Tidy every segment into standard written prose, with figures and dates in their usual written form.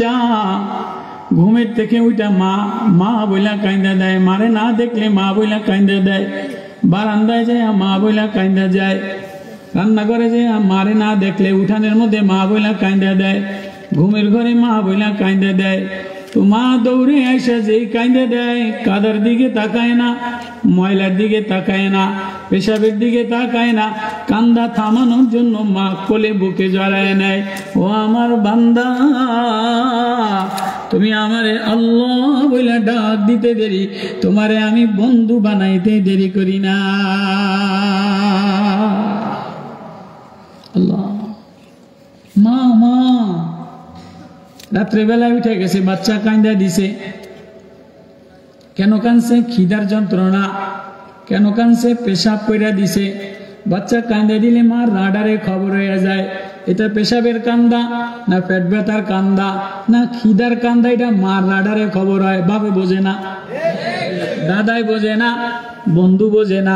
বাচ্চা ঘুমের থেকে ওইটা মা মা বইলা কাইন্দা দেয়, মারে না দেখলে মা বইলা কাইন্দা দেয়, বারান্দায় যায় মা বইলা কাইন্দা যায়, রান্নাঘরে যে মারে না দেখলে উঠানের মধ্যে মা বইলা কাইন্দা দেয়, ঘুমের ঘরে মা বইলা কাইন্দা দেয়। তো মা দৌড়ে এসে যেই কাইন্দা দেয়, কাদার দিকে তাকায় না, ময়লার দিকে তাকায় না, পেশাবের দিকে তাকায় না, কান্দা থামানোর জন্য মা কোলে বুকে জড়ায় নেয়। ও আমার বান্দা, তুমি আমারে আল্লাহ বইলা ডাক দিতে দেরি, তোমারে আমি বন্ধু বানাইতে দেরি করি না। আল্লাহ মা মা রাত্রেবেলায় উঠে গেছে, বাচ্চা কান্দা দিছে। কেন কানছে? খিদার যন্ত্রণা। কেন কানছে? পেশাব কইরা দিছে। বাচ্চা কান্দা দিলে মার রাডারে খবর হয়ে যায় এটা পেশাবের কান্দা না পেট ব্যথার কান্দা না খিদার কান্দা, এটা মার রাডারে খবর হয়। বাবা বোঝে না, দাদাই বোঝে না, বন্ধু বোঝে না,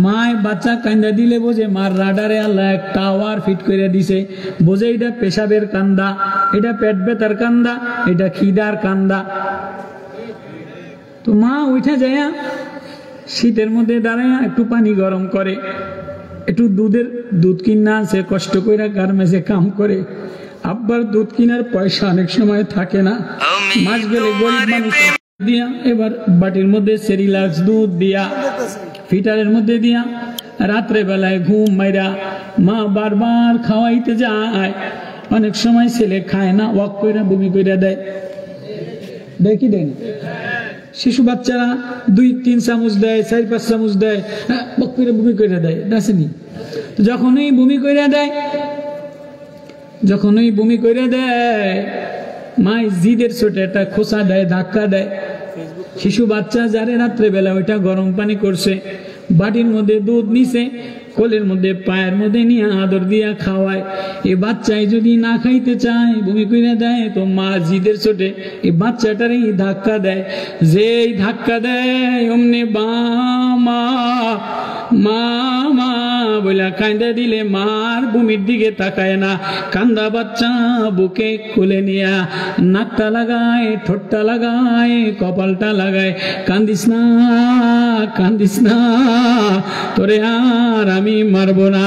মায় বাচ্চা কান্দা দিলে বোঝে মার রাডারে আল্লাহ এক টাওয়ার ফিট করে দিছে, বোঝে এটা পেশাবের কান্দা, এটা পেট ব্যথার কান্দা, এটা খিদার কান্দা। তো মা উঠে যায়, শীতের মধ্যে দাঁড়ায় একটু পানি গরম করে, একটু দুধ কিনা আনছে, কষ্ট করে গার্মেন্টসে কাম করে। আব্বার দুধ কিনার পয়সা অনেক সময় থাকে না, মাস গেলে গরিব মানুষ দিয়া এবার বাটির মধ্যে সেরিলাক্স দুধ দিয়া ফিটারের মধ্যে দিয়া রাত্রে বেলায় ঘুম মাইরা মা বারবার খাওয়াইতে যায়। অনেক সময় ছেলে খায় না, ওয়াক কইরা বমি কইরা দেয়, দেখি দেয় না। শিশু বাচ্চারা 2-3 চামচ দেয়, 4-5 চামচ দেয়, ওয়াক কইরা বমি কইরা দেয়, দেখেনি? যখনই বমি কইরা দেয়, যখনই বমি কইরা দেয়, মাই জিদের ছোট একটা খোসা দেয়, ধাক্কা দেয়। শিশু বাচ্চা যারে রাত্রে বেলা ওইটা গরম পানি করছে, বাটির মধ্যে দুধ নিছে, কোলের মধ্যে পায়ের মধ্যে নিয়ে আদর দিয়া খাওয়ায়। এই বাচ্চাই যদি না খাইতে চায়, বমি কইরা দেয়, তো মা জিদের ছোটে এই বাচ্চাটারে ধাক্কা দেয়। যেই ধাক্কা দেয় অমনি বামা মা বইলা কান্দা দিলে মার ভূমির দিকে তাকায় না, কান্দা বাচ্চা বুকে কোলে নিয়া নাকটা লাগায়, ঠোঁটটা লাগায়, কপালটা লাগায়, কান্দিস না কান্দিস না, তোরে আর আমি মারব না।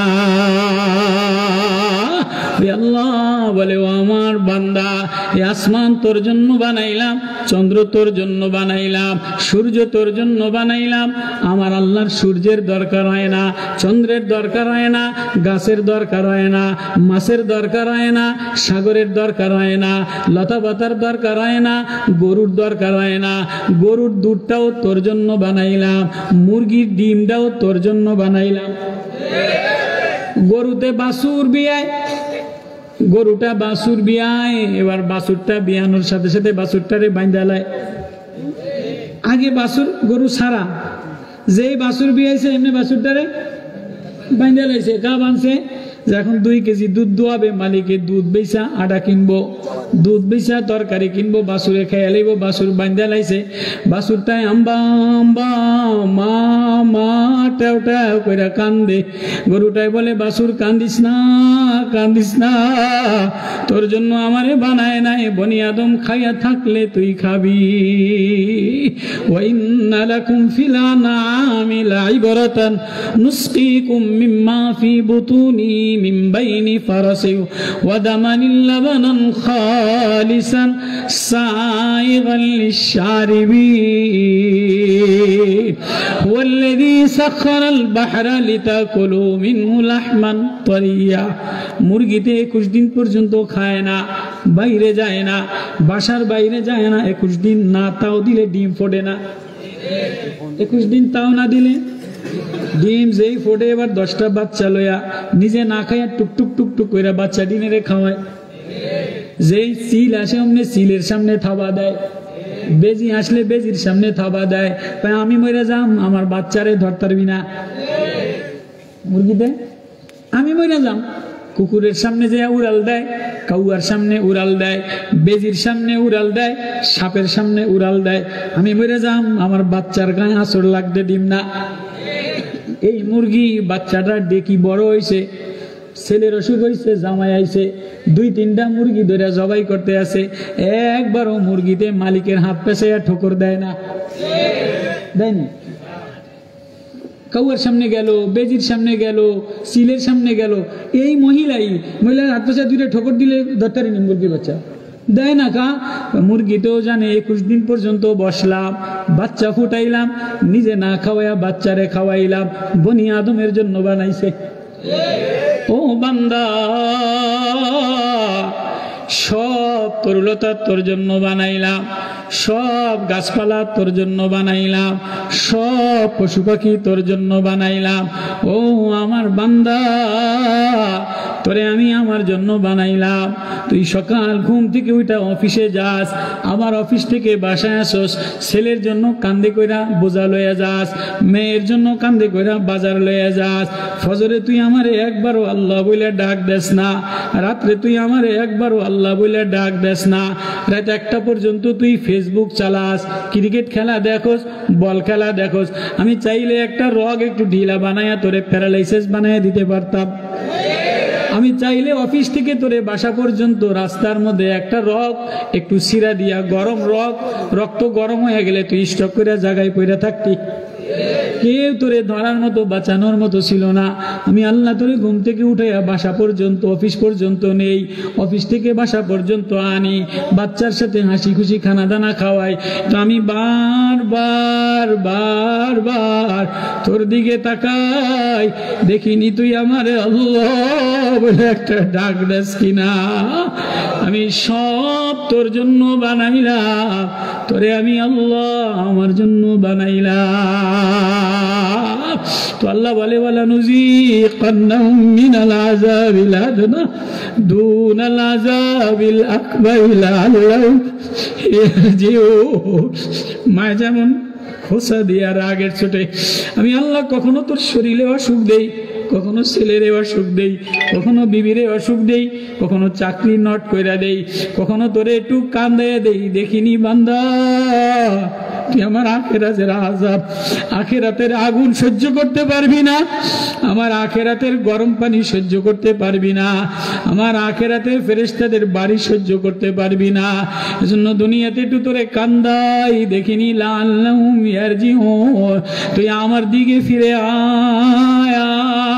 আল্লাহ বলে, ও আমার বান্দা, এই আসমান তোর জন্য বানাইলাম, চন্দ্র তোর জন্য বানাইলাম, সূর্য তোর জন্য বানাইলাম। আমার আল্লাহর সূর্যের দরকার হয় না, চন্দ্রের দরকার হয় না, গাছের দরকার হয় না, মাছের দরকার হয় না, সাগরের দরকার হয় না, লতা পাতার দরকার হয় না, গরুর দরকার হয় না। গরুর দুধটাও তোর জন্য বানাইলাম, মুরগির ডিমটাও তোর জন্য বানাইলাম। গরুতে বাছুর বিয়ায়, গরুটা বাছুর বিয়ায়, এবার বাছুরটা বিয়ানোর সাথে সাথে বাছুরটারে বাইন্দালায়। আগে বাছুর গরু ছাড়া, যেই বাছুর বিয়াইছে এমনি বাছুরটারে বাইন্দালাইছে। কা বানছে যে এখন 2 কেজি দুধ দোয়াবে, মালিকের দুধ বেচা আটা কিনবো, দুধ বেচা তরকারি কিনবো, বাছুরে খেয়ে লাইব, বাছুর বাইন্দালাইছে। বাছুরটাই আম্বা আম্বা মা মা টাও টাও কইরা কান্দে। গরুটাই বলে, বাছুর কান্দিস না কান্দিস না, তোর জন্য আমারে বানায় নাই, বনি আদম খাইয়া থাকলে তুই খাবি। ওয়া ইন্না লাকুম ফিল আনআমি লাইবরাতান নুসকিকুম মিম্মা ফি বুতুনি মিন বাইনি ফারাসি ওয়া দামানিল লাবানান খালিসান সাইগান লিশারিবিন ওয়াল্লাযী সাখারাল বাহরা লিতাকুলু মিনহু লাহমান তারিয়া। মুরগিতে 21 দিন পর্যন্ত খায় না, বাইরে যায় না, বাসার বাইরে যায় না 21 দিন, না তাও দিলে ডিম ফোটে না। 21 দিন তাও না দিলে ডিম যেই ফোটে, এবার 10টা বাচ্চা লইয়া নিজে না খাইয়া টুকটুক টুকটুক করে বাচ্চা ডিমেরে খাওয়ায়। যেই সিল আসে অমনি সিলের সামনে থাবা দেয়, বেজি আসলে বেজির সামনে থাবা দেয়, তাই আমি মরে যাম, আমার বাচ্চারে ধরতে পারবি না। মুরগিতে আমি মরে যাম, কুকুরের সামনে যে উড়াল দেয়, কাউয়ার সামনে উড়াল দেয়, বেজির সামনে উড়াল দেয়, সাপের সামনে উড়াল দেয়, আমি মরে যাম, আমার বাচ্চার গায়ে আঁচড় লাগতে ডিম না। এই মুরগি বাচ্চাটা ডেকি বড় হয়েছে, ছেলের অসুখ হয়েছে, জামাই আইছে, 2-3টা মুরগি ধরে জবাই করতে আছে, একবারও মুরগিতে মালিকের হাত পেছাইয়া ঠোকর দেয় না, দেয়নি। কাউয়ার সামনে গেল, বেজির সামনে গেল, সিলের সামনে গেল, এই মহিলার হাত পেছায় 2টা ঠোকর দিলে দরকারি নেই, মুরগির বাচ্চা দেয় না। মুরগিতেও জানে 21 দিন পর্যন্ত বসলাম, বাচ্চা ফুটাইলাম, নিজে না খাওয়াইয়া বাচ্চারে খাওয়াইলাম, বনি আদমের জন্য বানাইছে। ও বান্দা, সব তরুলতা তোর জন্য বানাইলাম, সব গাছপালা তোর জন্য বানাইলাম, সব পশু পাখি তোর জন্য বানাইলাম। ও আমার বান্দা, তোরে আমি আমার জন্য বানাইলাম। তুই সকাল ঘুম থেকে উঠা অফিসে যাস, আবার অফিস থেকে বাসায় আসস, ছেলের জন্য কান্দে কইরা বোঝা লইয়া যাস, মেয়ের জন্য কান্দে কইরা বাজার লইয়া যাস। ফজরে তুই আমারে একবারও আল্লাহ বইলে ডাক দেস না, রাত্রে তুই আমারে একবারও আল্লাহ বইলে ডাক দেস না। রাত 1টা পর্যন্ত তুই ফেসবুক চালাস, ক্রিকেট খেলা দেখোস, বল খেলা দেখোস। আমি চাইলে একটা রগ একটু ঢিলা বানায়া তোরে প্যারালাইসিস বানায়া দিতে পারতাম। আমি চাইলে অফিস থেকে তোরে বাসা পর্যন্ত রাস্তার মধ্যে একটা রগ একটু সিরা দিয়া, গরম রক্ত গরম হয়ে গেলে তুই স্টক করে জায়গায় পড়ে থাকতি, কেউ তোরে ধরার মতো বাঁচানোর মতো ছিল না। আমি আল্লাহ তোরে ঘুম থেকে উঠাইয়া বাসা পর্যন্ত, অফিস পর্যন্ত নেই, অফিস থেকে বাসা পর্যন্ত আনি, বাচ্চার সাথে হাসি খুশি খানা দানা খাওয়াই। তো আমি বার তোর দিকে তাকাই, দেখিনি তুই আমারে আল্লাহ বলে একটা ডাক দেস কিনা। আমি সব তোর জন্য বানাইলাম, তোরে আমি আল্লাহ আমার জন্য বানাইলাম। তো আল্লাহ বলে, ওয়ালা নুযীকান্নাহুম মিনাল আযাবিল আদনা দুনাল আযাবিল আকবার লাআল্লাহুম ইয়ারজিউন। মা যেমন খোসা দিয়া রাগের চোটে, আমি আল্লাহ কখনো তোর শরীরে অসুখ দেই, কখনো ছেলেরে অসুখ দেই, কখনো বিবিরে অসুখ দেই, কখনো চাকরি নট কইরা দেই, কখনো তোরে একটু কান্দাইয়া দেই। দেখিনি বান্দা, তুই আমার আখিরাতের আযাব, আখিরাতের আগুন সহ্য করতে পারবি না, আমার আখিরাতের গরম পানি সহ্য করতে পারবি না, আমার আখিরাতের ফেরেশতাদের বাড়ি সহ্য করতে পারবি না। এজন্য দুনিয়াতে একটু তোরে কান্দাই, দেখিনি লাআল্লাহুম ইয়ারজিউন। তুই আমার দিকে ফিরে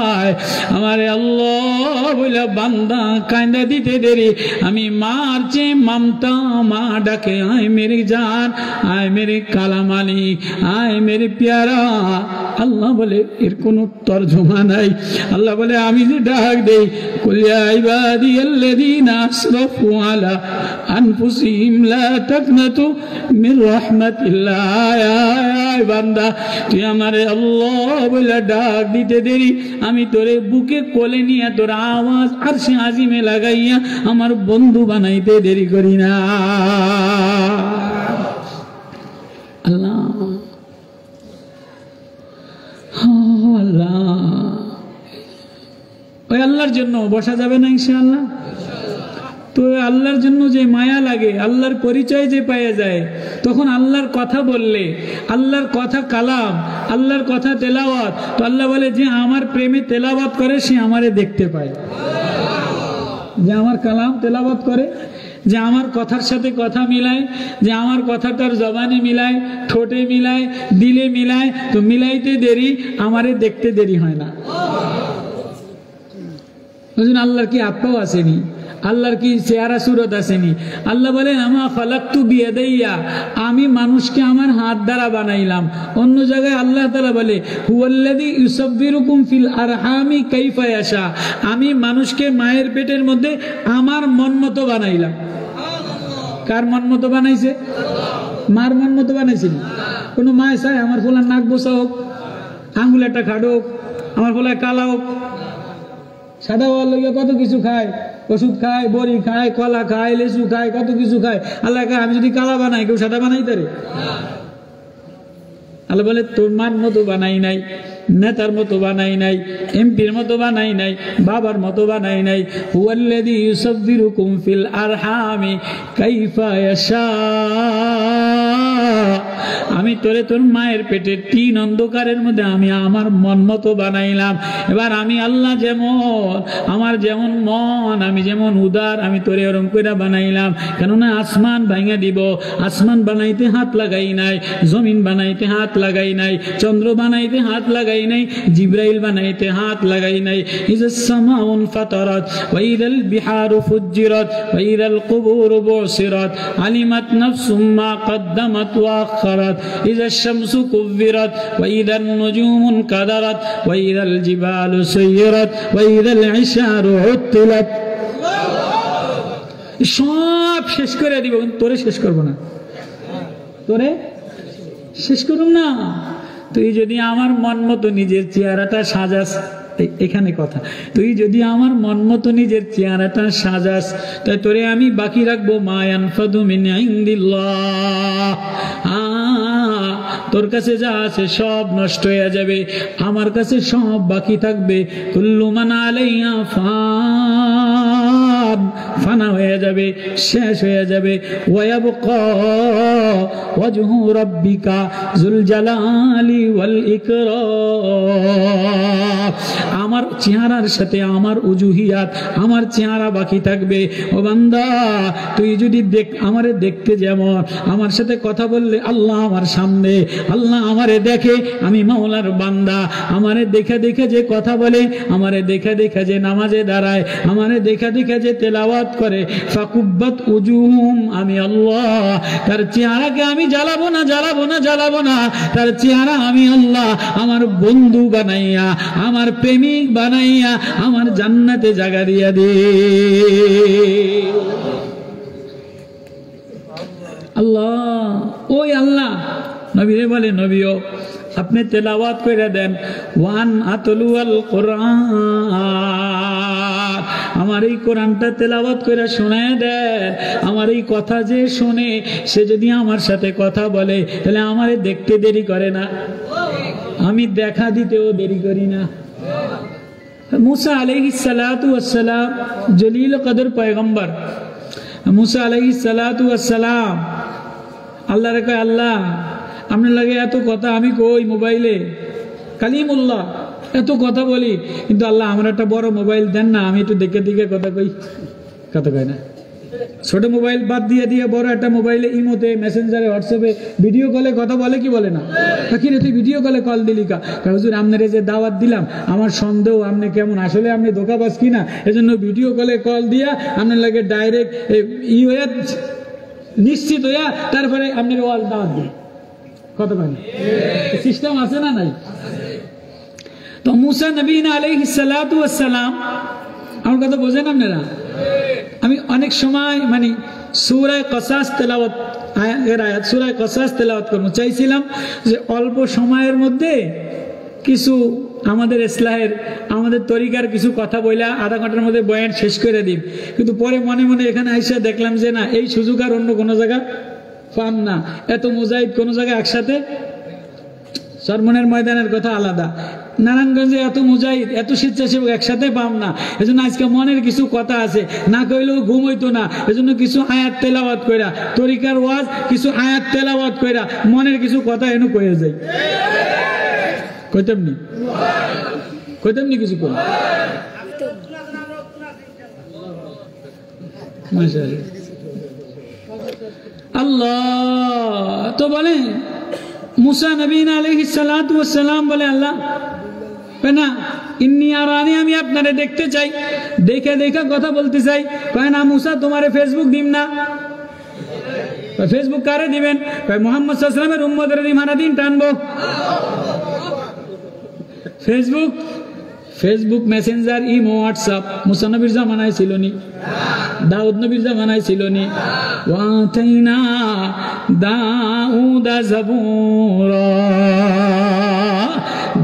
আয়, আমারে আল্লাহ বলে বান্দা কান্দা দিতে দেরি। আমি মার চেয়ে মামতা, মা ডাকে আয় মেরে জান, আয় মেরে কালা মালিক, আয় মেরে প্যারা। আল্লাহ বলে এর কোনো তর্জমা নাই। আল্লাহ বলে আমি যে ডাক দেই, কুল ইয়া ইবাদিয়াল্লাযীনা আসরাফু আলা আনফুসিহিম লা তাকনাতু মির রাহমাতিল্লাহ। আয় বান্দা, তুই আমারে আল্লাহ বলে ডাক দিতে দেরি, আমি তোরে বুকে কোলে নিয়ে তোর আওয়াজ আরশে আজিমে লাগাইয়া আমার বন্ধু বানাইতে দেরি করি না। আল্লাহ আল্লাহ, ওই আল্লাহর জন্য বসা যাবে না ইনশাআল্লাহ। তো আল্লাহর জন্য যে মায়া লাগে, আল্লাহর পরিচয় যে পাওয়া যায়, তখন আল্লাহর কথা বললে, আল্লাহর কথা কালাম, আল্লাহর কথা তেলাওয়াত, তো আল্লাহ বলে যে আমার প্রেমে তেলাওয়াত করে সে আমারে দেখতে পায়। যে আমার কালাম তেলাওয়াত করে, যে আমার কথার সাথে কথা মিলায়, যে আমার কথা তার জবানে মিলায়, ঠোঁটে মিলায়, দিলে মিলায়, তো মিলাইতে দেরি, আমারে দেখতে দেরি হয় না। আল্লাহর কি আত্মাও আসেনি, আল্লাহর কি চেহারা সুরত আসেনি। আল্লাহ বলেন আমা খালাকতু বিয়াদাইয়া, আমি মানুষকে আমার হাত দ্বারা বানাইলাম। অন্য জায়গায় আল্লাহ তাআলা বলে হুয়াল্লাযী ইউসাব্বিরুকুম ফিল আরহামি কাইফা ইয়াশা, আমি মানুষকে মায়ের পেটের মধ্যে আমার মন মতো বানাইলাম। কার মন মতো বানাইছে? মার মন মতো বানাইছে। কোনো মায় চায় আমার ফোলার নাক বোসা হোক, আঙ্গুল একটা খাড়ো হোক, আমার ফোলায় কালা হোক? সাদা হওয়ার লইয়া কত কিছু খায়, ওষুধ খায়, বড়ি খায়, কলা খায়, লেচু খায়, কত কিছু খায়। আল্লাহ খায় আমি যদি কালা বানাই, কেউ সাদা বানাই তারে? আল্লাহ বলে তোর মান মতো বানাই নাই, নেতার মতো বানাই নাই, এমপির মতো বানাই নাই, বাবার মতো বানাই নাই। হুয়াল্লাযী ইউসাব্বিরুকুম ফিল আরহামি কাইফা ইয়াশা। আমি তোরে তোর মায়ের পেটে 3 অন্ধকারের মধ্যে আমি আমার মন মতো বানাইলাম। এবার আমি আল্লাহ যেমন, আমার যেমন মন, আমি যেমন উদার, আমি তোরে ওরকম করে বানাইলাম। কেননা আসমান ভাঙা দিব, আসমান বানাইতে হাত লাগাই নাই, জমিন বানাইতে হাত লাগাই নাই, চন্দ্র বানাইতে হাত লাগাই নাই, জিব্রাইল বানাইতে হাত লাগাই নাই। ইযাস সামাউন ফাতারাত ওয়া ইযাল বিহারু ফুজ্জিরাত ওয়া ইযাল কুবুরু বুসিরাত আলিমাত নাফসুম মা কদ্দামাত ওয়া আখারাত ইযাশ শামসু কুব্বিরাত ওয়া ইযান নুজুমু কাদারাত ওয়া ইযাল জিবালু সুয়িরাত ওয়া ইযাল ইশারু উত্তিলাত। সব শেষ করে দিব, তোরে শেষ করব না, তোরে শেষ করুম না। তুই যদি আমার মন মতো নিজের চেহারাটা সাজাস, এখানে কথা, তুই যদি আমার মন মতো নিজের চেহারাটা সাজাস, তাই তোরে আমি বাকি রাখবো মা ইয়ানফাদু মিন ইনদিল্লাহ। তোর কাছে যা আছে সব নষ্ট হয়ে যাবে, আমার কাছে সব বাকি থাকবে। কুল্লু মান আলাইহা ফান, ফানা হয়ে যাবে, শেষ হয়ে যাবে। ওয়া ইয়াবকা ওয়াজহু রাব্বিকা যুল জালালি ওয়াল ইকরাম। আমার চেহারার সাথে আমার উজুহিয়াত, আমার চেহারা বাকি থাকবে। ও বান্দা, তুই যদি আমারে দেখতে যেমন, আমার সাথে কথা বললে আল্লাহ আমার সামনে, আল্লাহ আমারে দেখে, আমি মাওলার বান্দা। আমারে দেখে দেখে যে কথা বলে, আমারে দেখে দেখে যে নামাজে দাঁড়ায়, আমারে দেখে দেখে যে তেলাওয়াত করে, ফাকুব্বাত উজুহুম, আমি আল্লাহ তার চেহারাকে আমি জ্বালাবো না, জ্বালাবো না, জ্বালাবো না। তার চেহারা আমি আল্লাহ আমার বন্ধু বানাইয়া, আমার প্রেমিক বানাইয়া, আমার জান্নাতে জায়গা দিয়া দে। আল্লাহ, ওই আল্লাহ নবীরে বলে, নবীও আপনি তেলাওয়াত করে দেন, ওয়ান আতলুয়াল কোরআন, আমার এই কোরআনটা তেলাওয়াত করে শোনায় দেন। আমার এই কথা যে শোনে, সে যদি আমার সাথে কথা বলে, তাহলে আমারে দেখতে দেরি করে না, আমি দেখা দিতেও দেরি করি না। मूसा अलैहिस्सलातु वस्सलाम जलील कदर पैगंबर, मूसा अलैहिस्सलातु वस्सलाम আল্লাহ রে কয়, আল্লাহ আপনার লাগে এত কথা আমি কই মোবাইলে, কালিমুল্লাহ এত কথা বলি, কিন্তু আল্লাহ আমার একটা বড় মোবাইল দেন না, আমি একটু দেখে দেখে কথা কই। কথা কয় না, ছোট মোবাইল বাদ দিয়ে দিয়ে বড় একটা মোবাইলে ইমোতে, মেসেঞ্জারে, হোয়াটসঅ্যাপে ভিডিও কলে কথা বলে কি বলে না? কিরে তুই ভিডিও কলে কল দিলি কা? হুজুর আপনার যে দাওয়াত দিলাম, আমার সন্দেহ আপনি কেমন, আসলে আপনি ধোকাবাজ কিনা, এজন্য ভিডিও কলে কল দিয়া আপনার লাগে ডাইরেক্ট হয়ে নিশ্চিত হইয়া তারপরে আপনার ওয়াজ দাওয়াত দিন। কত কয় না? সিস্টেম আছে না নাই? তো মুসা নবী আলাইহিস সালাতু ওয়াস সালাম, আমার কথা বোঝেন আপনারা? আমি অনেক সময় মানে সূরা কসাস তেলাওয়াত, আয়াত সূরা কসাস তেলাওয়াত করব চাইছিলাম, যে অল্প সময়ের মধ্যে কিছু আমাদের ইসলাহের, আমাদের তরিকার কিছু কথা বইলা আধা ঘন্টার মধ্যে বয়ান শেষ করে দিই, কিন্তু পরে মনে মনে এখানে আইসা দেখলাম যে না, এই সুযোগ আর অন্য কোনো জায়গা পাম না। এত মুজাহিদ কোনো জায়গায় একসাথে, সরমনের ময়দানের কথা আলাদা, নারায়ণগঞ্জে এত মুজাহিদ, এত স্বেচ্ছাসেবক একসাথে পাম না। এজন্য আজকে মনের কিছু কথা আছে, না কইলেও ঘুম হইতো না, এজন্য কিছু আয়াত তেলাওয়াত কইরা, তরিকার ওয়াজ কিছু আয়াত তেলাওয়াত কইরা মনের কিছু কথা এনে কয়ে যাই। কইতাম নি কিছু কই? আল্লাহ তো বলে, মুসা নবী আলাইহিস সালাতু ওয়াস সালাম বলে, আল্লাহ না ইন্নী আরানি, আমি আপনারে দেখতে চাই, দেখে দেখে কথা বলতে চাই। কয় না মুসা, তোমারে ফেসবুক দিম না। ফেসবুক কারে দিবেন? কয় মুহাম্মদ সাল্লাল্লাহু আলাইহি ওয়াসাল্লামের উম্মতের দিমানা দিন টানবো। Facebook, Facebook, Messenger, imo, WhatsApp Musa নবীর জামানায় ছিল নি, দাউদ নবীর জামানায় ছিল নি। ওয়াতাইনা দাউদা যাবুরা,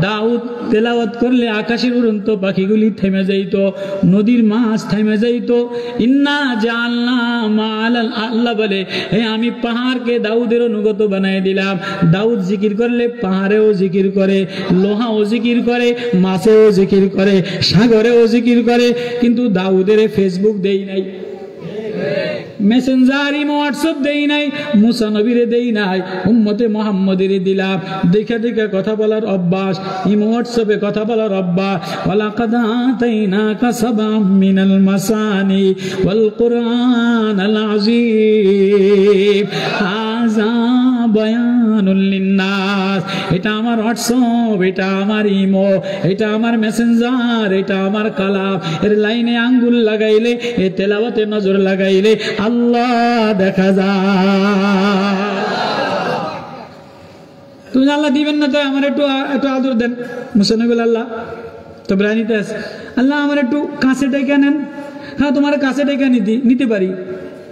দাউদ তেলাওয়াত করলে আকাশের উড়ন্ত পাখিগুলি থেমে যাইত, নদীর মাছ থেমে যাইত। ইন্না জাআলনা মাআল, আল্লাহ বলে হে আমি পাহাড়কে দাউদের অনুগত বানাই দিলাম। দাউদ জিকির করলে পাহাড়েও জিকির করে, লোহাও জিকির করে, মাছেও জিকির করে, সাগরেও জিকির করে। কিন্তু দাউদের ফেসবুক দেই নাই, মেসেঞ্জার ইমো হোয়াটসঅ্যাপ দেই নাই, মুসা নবীরে দেই নাই, উম্মতে মুহাম্মদের দিলাম। দেখে দেখে কথা বলার অভ্যাস, ইমো হোয়াটসঅ্যাপে কথা বলার অভ্যাস। ওয়ালাকাদ আতাইনাকা সাবআম মিনাল মাসানি ওয়াল কুরআনাল আযীম হাযা বায়ানুল লিন্নাস। এটা আমার হোয়াটসঅ্যাপ, এটা আমার ইমো, এটা আমার মেসেঞ্জার, এটা আমার কালাম। এর লাইনে আঙ্গুল লাগাইলে, এ তেলাওয়াতে নজর লাগাইলে আল্লাহ দেখা যায়। তুমি আল্লাহ দিবেন না তো আমার একটু আদর দেন। মুসা নবী আল্লাহ তো ব্রানিতে আছে, আল্লাহ আমার একটু কাছে ডেকে নেন। হ্যাঁ তোমার কাছে ডেকে নিতে পারি।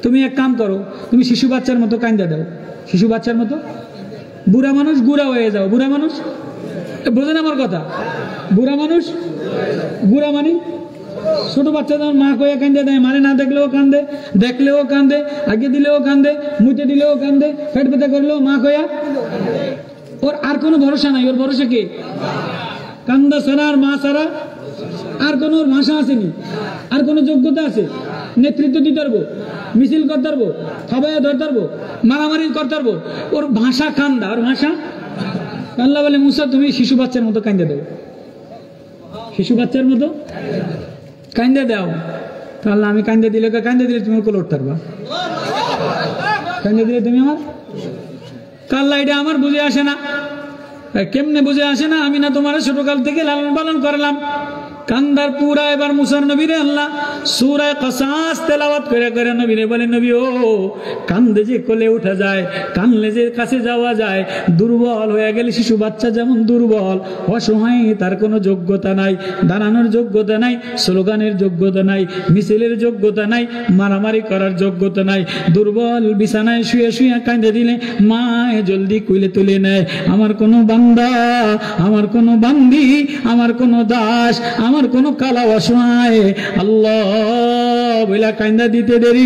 তুমি এক কাম করো, তুমি শিশু বাচ্চার মতো কান্দা দাও, শিশু বাচ্চার মতো। বুড়া মানুষ গুড়া হয়ে যাও, বুড়া মানুষ বোঝেন আমার কথা, বুড়া মানুষ গুড়া মানে ছোট বাচ্চা যেমন মা কইয়া কান্দে দেয়, মানে না দেখলেও কান্দে, দেখলেও কান্দে, আগে দিলেও কান্দে, মুতে দিলেও কান্দে, পেট পেতে করলেও মা কইয়া। ওর আর কোনো ভরসা নাই, ওর ভরসা কি? কান্দা ছাড়া আর মা ছাড়া আর কোনো ওর ভাষা আসেনি, আর কোনো যোগ্যতা আছে? নেতৃত্ব দিতে পারবো, মিছিল করতে পারবো, খাবাইয়া ধরতে পারবো, মারামারি করতে পারবো? ওর ভাষা কান্দা, ওর ভাষা। আল্লাহ বলে মুসা তুমি শিশু বাচ্চার মতো কান্দে দাও, শিশু বাচ্চার মতো কান্দে দাও। তো আল্লাহ আমি কান্দে দিলে, কান্দে দিলে তুমি কোলে উঠতে পারবা, কান্দে দিলে তুমি আমার। আল্লাহ এটা আমার বুঝে আসে না। কেমনে বুঝে আসে না? আমি না তোমার ছোটকাল থেকে লালন পালন করলাম। কান্দার পুরা এবার মুসার নবীরে আল্লাহ সূরা কসাস তেলাওয়াত করে করে নবীরে বলে, নবী ও কান্দে যে কোলে উঠা যায়, কানলে যে কাছে যাওয়া যায়, দুর্বল হয়ে গেলে শিশু বাচ্চা যেমন দুর্বল, অসহায়, তার কোনো যোগ্যতা নাই, দাঁড়ানোর যোগ্যতা নাই, স্লোগানের যোগ্যতা নাই, মিছিলের যোগ্যতা নাই, মারামারি করার যোগ্যতা নাই, দুর্বল বিছানায় শুয়ে শুয়ে কান্দে দিলে মায়ে জলদি কুইলে তুলে নেয়। আমার কোনো বান্দা, আমার কোনো বান্দি, আমার কোনো দাস, আমার কোন কালা অসহায় আল্লাহ বইলা কান্দা দিতে দেরি,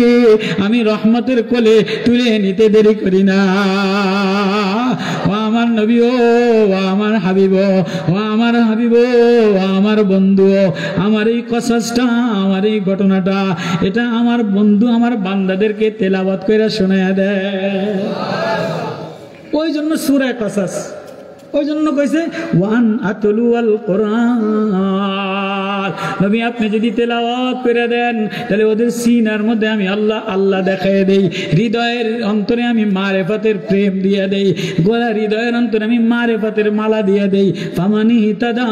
আমি রহমতের কোলে তুলে নিতে দেরি করি না। ও আমার নবী, ও আমার হাবিব, ও আমার হাবিব, ও আমার বন্ধু, আমার এই কসাসটা, আমার এই ঘটনাটা, এটা আমার বন্ধু আমার বান্দাদেরকে তেলাওয়াত করে শোনায়া দেয়। ওই জন্য সূরা কসাস, ওই জন্য কইছে ওয়ান আতলু আল কোরআন। নবী আপনি যদি তেলাওয়াত করে দেন তাহলে ওদের সিনার মধ্যে আমি আল্লাহ আল্লাহ দেখায় দেই, হৃদয়ের অন্তরে আমি মারেফাতের প্রেম দিয়ে দেই, গোলা হৃদয়ের অন্তরে আমি মারেফাতের মালা দিয়ে দেই। ফামানি হিতাদা,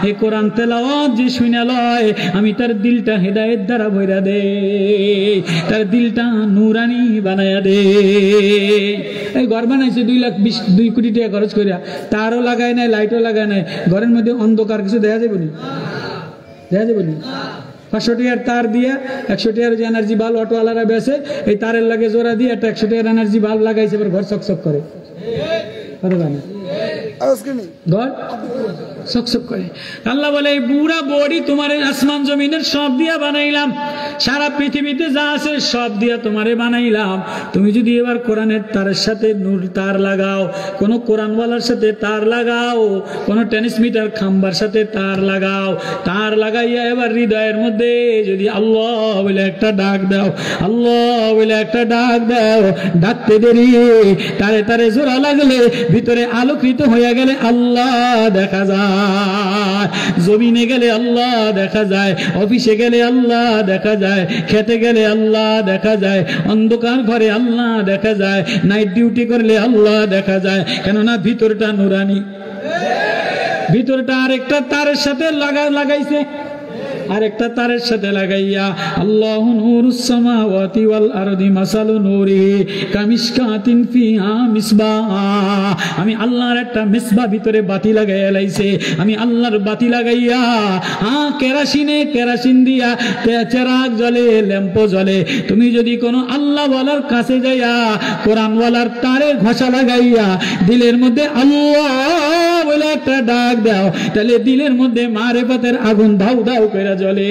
এই কোরআন তেলাওয়াত যে শুনে লয় আমি তার দিলটা হেদায়েত দ্বারা ভইরা দেই, তার দিলটা নূরানি বানায়া দেই। এই ঘর বানাইছে 2 কোটি টাকা খরচ করিয়া, তারও লাগায় নাই, লাইটও লাগায় নাই, ঘরের মধ্যে অন্ধকার কিছু দেখা যাবে না, দেখা যাবে না। 500 টাকার তার দিয়া 100 টাকার যে এনার্জি বাল্ব অটোওয়ালারা বেছে, এই তারের লাগে জোড়া দিয়ে একটা 100 টাকার এনার্জি বাল্ব লাগাইছে, এবার ঘর চকচক করে, কথা বলে ঘর চকচক করে। আল্লাহ বলে এই পুরা বডি তোমার আসমান জমিনের সব দিয়া বানাইলাম, সারা পৃথিবীতে যা আছে সব দিয়া তোমারে বানাইলাম। তুমি যদি এবার কোরআনের তারের সাথে নূর তার লাগাও, কোন কোরআনওয়ালার সাথে তার লাগাও, কোন ট্রান্সমিটার খাম্বার সাথে তার লাগাও, তার লাগাইয়া এবার হৃদয়ের মধ্যে যদি আল্লাহ বলে একটা ডাক দাও, আল্লাহ বলে একটা ডাক দাও, ডাকতে দেরি, তারে তারে জোড়া লাগলে ভিতরে আলোকিত হয়ে গেলে আল্লাহ দেখা যায়, জমিনে গেলে আল্লাহ দেখা যায়, অফিসে গেলে আল্লাহ দেখা যায়, খেতে গেলে আল্লাহ দেখা যায়, অন্ধকার ঘরে আল্লাহ দেখা যায়, নাইট ডিউটি করলে আল্লাহ দেখা যায়। কেননা ভিতরটা নুরানি, ভিতরটা আরেকটা তারের সাথে লাগাইছে, আরেকটা তারের সাথে লাগাইয়া আল্লাহু নূরুস সামাওয়াতি ওয়াল আরদি মাসালু নূরিহি কামিশকাতিন ফিহা মিসবাহ। আমি আল্লাহর একটা মিসবাহ ভিতরে বাতি লাগাইয়া লাইছে, আমি আল্লাহর বাতি লাগাইয়া কেরাসিন দিয়া চেরাগ জ্বলে, ল্যাম্প জ্বলে। তুমি যদি কোনো আল্লাহ ওয়ালার কাছে যাইয়া কোরআন ওয়ালার তারে ঘষা লাগাইয়া দিলের মধ্যে আল্লাহ বলে একটা ডাক দাও, তাহলে দিলের মধ্যে মারেফতের আগুন ধাউ ধাউ করে জ্বলে।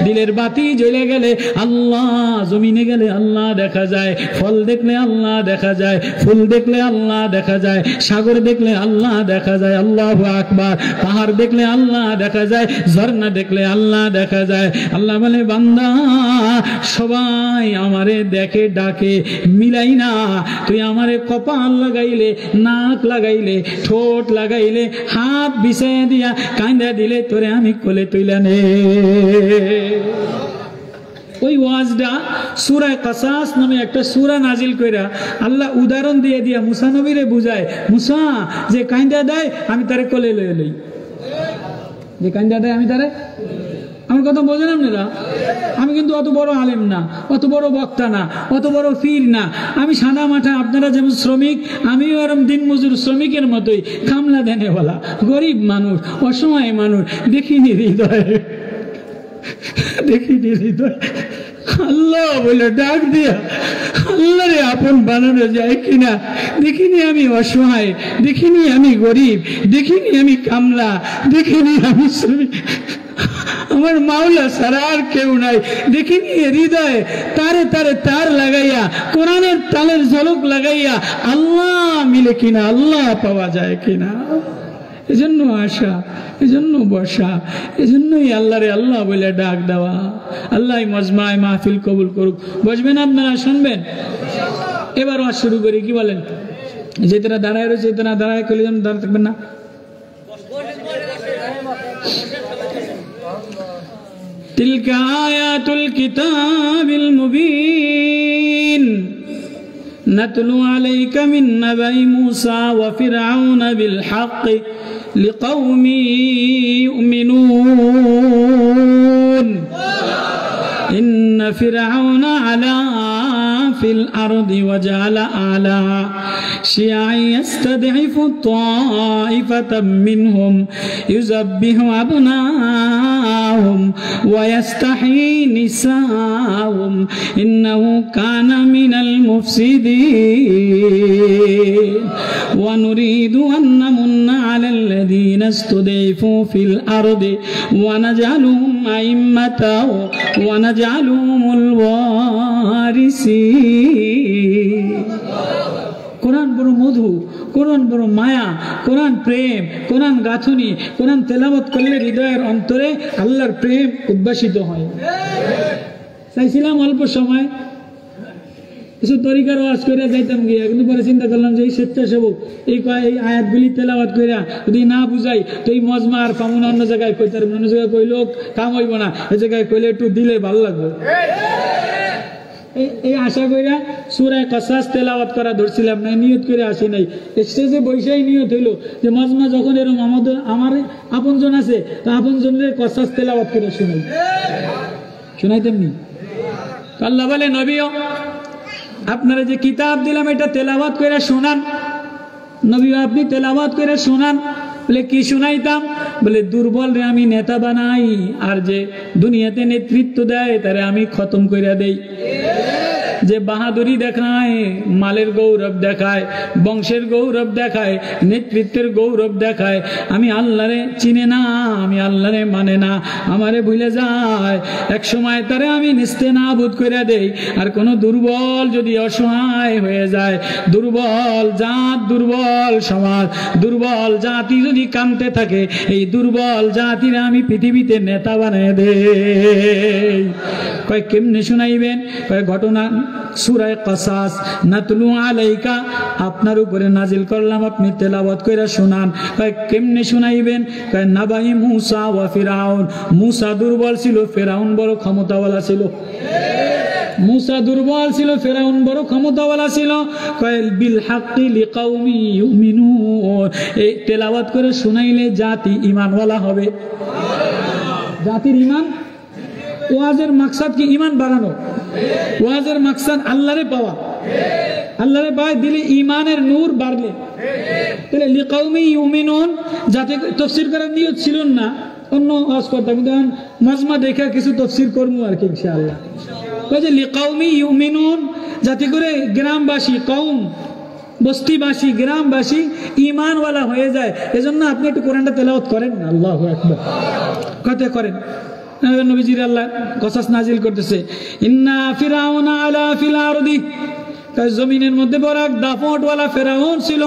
দিলের বাতি জ্বলে গেলে আল্লাহ, জমিনে গেলে আল্লাহ দেখা যায়, ফল দেখলে আল্লাহ দেখা যায়, ফুল দেখলে আল্লাহ দেখা যায়, সাগর দেখলে আল্লাহ দেখা যায়, আল্লাহু আকবার, পাহাড় দেখলে আল্লাহ দেখা যায়, ঝর্ণা দেখলে আল্লাহ দেখা যায়। আল্লাহ বলে বান্দা সবাই আমারে দেখে ডাকে, মিলাই না, তুই আমারে কপাল লাগাইলে, নাক লাগাইলে, ঠোঁট লাগাইলে, হাত বিছাই দিয়া কাঁদা দিলে তোরে আমি কোলে তুইলা নে। ওই ওয়াজটা সূরা কাসাস নামে একটা সূরা নাজিল কইরা আল্লাহ উদাহরণ দিয়ে দিয়া মুসা নবীরে বুঝায়, মুসা যে কাঁদা দেয় আমি তারে কোলে লয়ে লই, যে কাঁদা দেয় আমি তারে। আমার কথা বোঝেন আপনারা? আমি কিন্তু অত বড় আলেম না, অত বড় বক্তা না, অত বড় পীর না, আমি সাদা মাঠা, আপনারা যেমন শ্রমিক, আমিও এরকম দিন মজুর শ্রমিকের মতোই, কামলা দেনেওয়ালা, গরিব মানুষ, অসহায় মানুষ। দেখিনি হৃদয়, দেখিনি হৃদয়, আল্লাহ বলে ডাক দিয়া আল্লাহ রে আপন বানানো যায় কিনা। দেখিনি আমি অসহায়, দেখিনি আমি গরিব, দেখিনি আমি কামলা, দেখিনি আমি শ্রমিক, আমার মাওলা ছাড়া আর কেউ নাই। দেখিনি হৃদয়ে তারে তারে তার লাগাইয়া, কোরআনের তালের ঝলক লাগাইয়া আল্লাহ মিলে কিনা, আল্লাহ পাওয়া যায় কিনা। এজন্য আশা, এজন্য বসা, এজন্যই আল্লাহরে আল্লাহ বলে ডাক দেওয়া। আল্লাহ মজমায় মাহফিল কবুল করুক। বসবেন আপনারা, শুনবেন? এবার ওয়াজ শুরু করি, কি বলেন? যে তারা দাঁড়ায় রয়েছে, তারা দাঁড়ায় করলে যেন দাঁড়ায় থাকবেন না। تلك آيات الكتاب المبين نتلو عليك من نبأ موسى وفرعون بالحق لقوم يؤمنون إن فرعون علا في الأرض وجعل أعلاها شيعا يستضعف طائفة منهم يذبح أبناءهم ويستحيي نساءهم إنه كان من المفسدين ونريد أن نمن على الذين استضعفوا في الأرض ونجعلهم أئمة ونجعلهم الوارثين। কোরআন বড় মধু, কোরআন বড় মায়া, কোরআন প্রেম, কোরআন গাঁথুনি। কোরআন তেলাওয়াত করলে হৃদয়ের অন্তরে আল্লাহর প্রেম উদ্ভাসিত হয়। চাইছিলাম অল্প সময় কিছু তরিকার ওয়াজ করে যাইতাম গিয়া, কিন্তু পরে চিন্তা করলাম যে এই স্বেচ্ছাসেবক এই আয়াতগুলি তেলাওয়াত কইরা যদি না বুঝাই তো এই মজমা আর পামু না, অন্য জায়গায় কইতে পারবো না, অন্য জায়গায় কইলেও কাম হইব না, এই জায়গায় কইলে একটু দিলে ভালো লাগবে। এই আশা কইরা সূরা কাসাস তেলাওয়াত করা ধরছিলাম না, নিয়ত করে আসি নাই। স্টেজে বৈশাই নিয়ত হইল যে মজমা যখন এরকম আমার আপনজন আছে, তো আপনজনের কাসাস তেলাওয়াত করে শোনাইতেমনি। আল্লাহ বলে নবীও আপনারা যে কিতাব দিলাম এটা তেলাওয়াত করে শোনান। নবী আপনি তেলাওয়াত করে শোনান। বলে কি শুনাইতাম? বলে দুর্বল রে আমি নেতা বানাই, আর যে দুনিয়াতে নেতৃত্ব দেয় তারে আমি খতম কইরা দেই। যে বাহাদুরি দেখায়, মালের গৌরব দেখায়, বংশের গৌরব দেখায়, নেতৃত্বের গৌরব দেখায়, আমি আল্লাহরে চিনে না, আমি আল্লাহরে মানে না, আমারে ভুলে যায়, এক সময় তারে আমি নিস্তেনাবুদ করে দেই। আর কোন দুর্বল যদি অসহায় হয়ে যায়, দুর্বল জাত, দুর্বল সমাজ, দুর্বল জাতি যদি কামতে থাকে, এই দুর্বল জাতির আমি পৃথিবীতে নেতা বানিয়ে দেই। কয় কেমনে শুনাইবেন? কয় ঘটনা সূরা কাসাস নাতলু আলাইকা, আপনার উপরে নাজিল করলাম, আপনি তেলাওয়াত কইরা শুনান। কয় কেমনে শুনাইবেন? কয় নাবাই মুসা ওয়া ফিরাউন। মুসা দুর্বল ছিল, ফিরাউন বড় ক্ষমতাওয়ালা ছিল। মুসা দুর্বল ছিল, ফিরাউন বড় ক্ষমতাওয়ালা ছিল। কয় বিল হাক্কি লিকাউমি ইউমিনুন। এই তেলাওয়াত করে শুনাইলে জাতি ঈমানওয়ালা হবে। জাতির ঈমান, ওয়াজের মাকসাদ কি? ঈমান বাড়ানো। ওয়াজের মাকসাদ আল্লাহরে পাওয়া। আল্লাহরে পায় দিলে ঈমানের নূর বাড়লে। তাহলে লিকাউমি ইউমিনুন, যাতে তাফসীর করার নিয়ত ছিল না, অন্য ওয়াজ করতাম, কিন্তু মজমা দেখা কিছু তাফসীর করব আর কি ইনশাআল্লাহ। কয় যে লিকাউমি ইউমিনুন, যাতে করে গ্রামবাসী, কওম বস্তিবাসী গ্রামবাসী ঈমানওয়ালা হয়ে যায়। এজন্য আপনি একটু কোরআনটা তেলাওয়াত করেন, আল্লাহু আকবার কত করেন। নবীজির আল্লাহ কসাস নাজিল করতেছে, ইন্না ফিরাউনা আলা ফিল আরদি, জমিনের মধ্যে বড় এক দাপটওয়ালা ফেরাউন ছিল।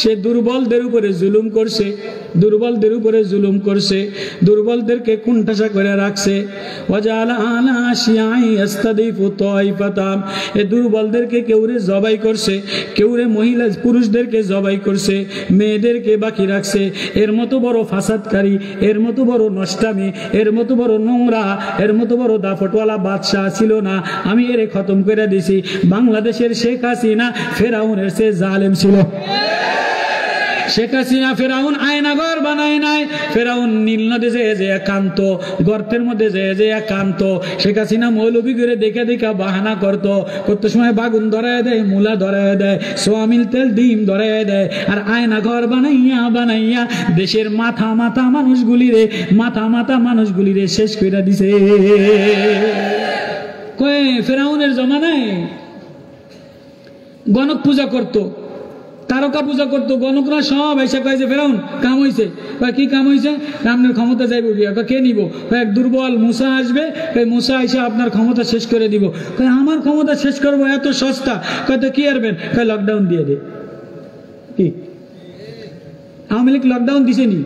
সে দুর্বলদের উপরে জুলুম করছে, দুর্বলদের উপরে জুলুম করছে, দুর্বলদেরকে কুণ্ঠাসা করে রাখছে। এই দুর্বলদেরকে কেউরে জবাই করছে, কেউরে মহিলা পুরুষদেরকে জবাই করছে, মেয়েদেরকে বাকি রাখছে। এর মতো বড় ফাসাদকারী, এর মতো বড় নষ্টামি, এর মতো বড় নোংরা, এর মতো বড় দাপটওয়ালা বাদশাহ ছিল না। আমি এরে খতম করে দিছি। বাংলাদেশের শেখ হাসিনা ফেরাউনের চেয়ে জালেম ছিল। শেখ হাসিনা ফেরাউন আয়নাঘর বানায় নাই, ফেরাউন নীল নদে যে একান্ত, গর্তের মধ্যে যে একান্ত। শেখ হাসিনা মৌলবী করে দেখে দেখে বাহানা করতে সময় বাগুন ধরায় দেয়, মূলা ধরায় দেয়, সোয়ামিল তেল ডিম ধরায় দেয়। আর আয়নাঘর বানাইয়া দেশের মাথা মানুষগুলিরে শেষ করে দিছে। কয়ে ফেরাউনের জমানায় গণক পূজা করত, তারকা পূজা করতো, গণকরা সব এসে কয়েছে ফেরাউন কাম হয়েছে। কি কাম হয়েছে? আপনার ক্ষমতা যাইব, কে নিব? এক দুর্বল মুসা আসবে, মুসা এসে আপনার ক্ষমতা শেষ করে দিব। আমার ক্ষমতা শেষ করবো এত সস্তা? কয়তো কি আরবেন? লকডাউন দিয়ে দে। কি আওয়ামী লীগ লকডাউন দিছেনি?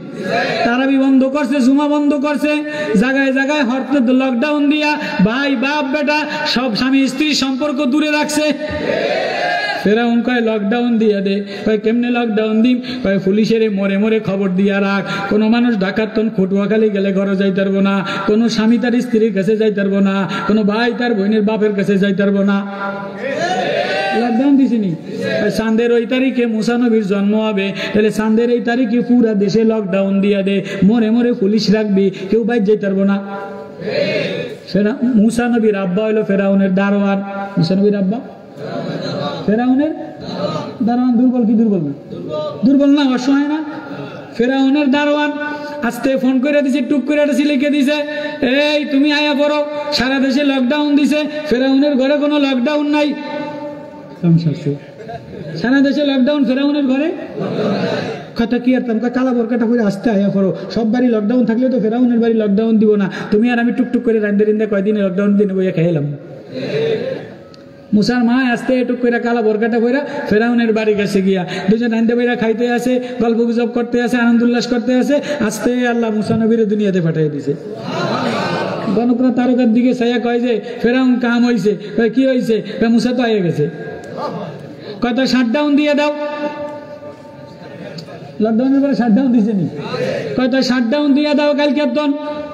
তারাবি বন্ধ করছে, জুমা বন্ধ করছে, জায়গায় জায়গায় হরতে লকডাউন দিয়া ভাই বাপ বেটা সব স্বামী স্ত্রী সম্পর্ক দূরে রাখছে। ফেরাউন কয় লকডাউন দিয়া দে। কয় কেমনে লকডাউন দিম? কয় পুলিশের মরে মরে খবর দিয়া রাখ, কোনো মানুষ ডাকাতন খটুয়াখালী গেলে ঘরে যাইতে পারবো না, কোনো স্বামী তার স্ত্রীর কাছে যাইতে পারবো না, কোনো ভাই তার বোনের বাপের কাছে যাইতে পারবো না। লকডাউন দিছিনি? চাঁদের ওই তারিখে মুসা নবীর জন্ম হবে, তাহলে চাঁদের এই তারিখে পুরা দেশে লকডাউন দিয়া দে, মরে মরে পুলিশ রাখবি, কেউ বাইর যাইতে পারবো না। মুসা নবীর আব্বা হইলো ফেরাউনের দারোয়ান। মুসা নবীর আব্বা ফেরাউনের দারোয়ান। দুর্বল কি দুর্বল না? দুর্বল না, অসহায় না? ফেরাউনের দারোয়ান আস্তে ফোন করে দিছে, টুক করে লিখে দিছে, এই তুমি আয়া পড়ো, সারা দেশে লকডাউন দিছে। ফেরাউনের ঘরে কোনো লকডাউন নাই। সারা দেশে লকডাউন, ফেরাউনের ঘরে কথা কি আর তোমাকে কালা বরকাটা করে আসতে আয়া পড়ো। সব বাড়ি লকডাউন থাকলে তো ফেরাউনের বাড়ি লকডাউন দিব না। তুমি আর আমি টুকটুক করে রান্দে কয়দিনে লকডাউন দিনে বইয়া খেলাম। মুসার মা আসতে এটুক করে কালা বরকাটা বইরা ফেরাউনের বাড়ি গেছে গিয়া দুজন রান্দে বইরা খাইতে আসে, গল্প গুজব করতে আসে, আনন্দ উল্লাস করতে আসে। আস্তে আল্লাহ মুসা নবীর দুনিয়াতে পাঠিয়ে দিছে। গণকরা তারকার দিকে ছায়া কয় যে ফেরাউন কাম হয়েছে। কি হয়েছে? মুসা তো আইয়া গেছে। কত শাটডাউন দিয়ে দাও। লকডাউনের পরে শাটডাউন দিছে নি? কত শাটডাউন দিয়ে দাও, কালকে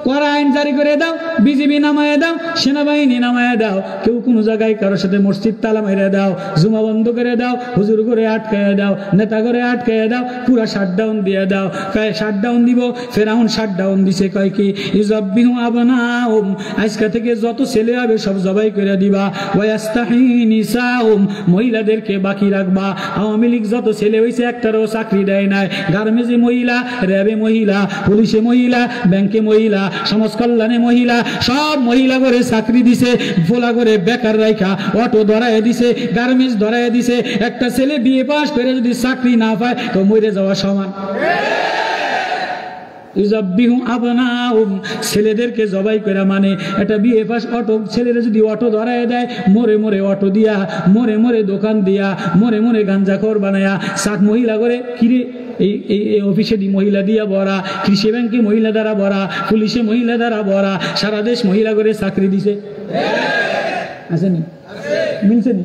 কড়া আইন জারি করে দাও, বিজিবি নামায় দাও, সেনাবাহিনী নামায় দাও, কেউ কোনো জায়গায় কারোর সাথে মসজিদ তালা মেরে দাও, জুমা বন্ধ করে দাও, হুজুর করে আটকায় দাও, নেতা করে আটকায় দাও, পুরা শাটডাউন দিয়ে দাও। কয় শাটডাউন দিব। ফেরাউন শাটডাউন দিছে। কয় কি? ইউযাব্বিহু আবনাহুম, আজকে থেকে যত ছেলে হবে সব জবাই করে দিবা। ওয়াস্তাহি নিসাহুম, মহিলাদেরকে বাকি রাখবা। আওয়ামী লীগ যত ছেলে হয়েছে একটারও চাকরি দেয় নাই। গার্মেন্টসে মহিলা, র্যাবে মহিলা, পুলিশে মহিলা, ব্যাংকে মহিলা, সমাজ কল্যাণে মহিলা, সব মহিলা করে চাকরি দিছে। ভোলা করে বেকার রাইখা অটো ধরায় দিছে, গার্মেন্টস ধরায় দিছে। একটা ছেলে বিএ পাস করে যদি চাকরি না পায় তো মরে যাওয়া সমান। ইউযাব্বিহু আবনাহুম, ছেলেদেরকে জবাই করে, মানে একটা বিএ পাস অটো ছেলেরা যদি অটো ধরায় দেয়, মরে মরে অটো দিয়া, মরে মরে দোকান দিয়া, মরে মরে গাঞ্জাখোর বানায়া, মহিলা করে কিরে এই অফিসে মহিলা দিয়া ভরা, কৃষি ব্যাংকে মহিলা দ্বারা ভরা, পুলিশে মহিলা দ্বারা ভরা, সারা দেশ মহিলা করে চাকরি দিছে। আসেনি? মিলছে নি?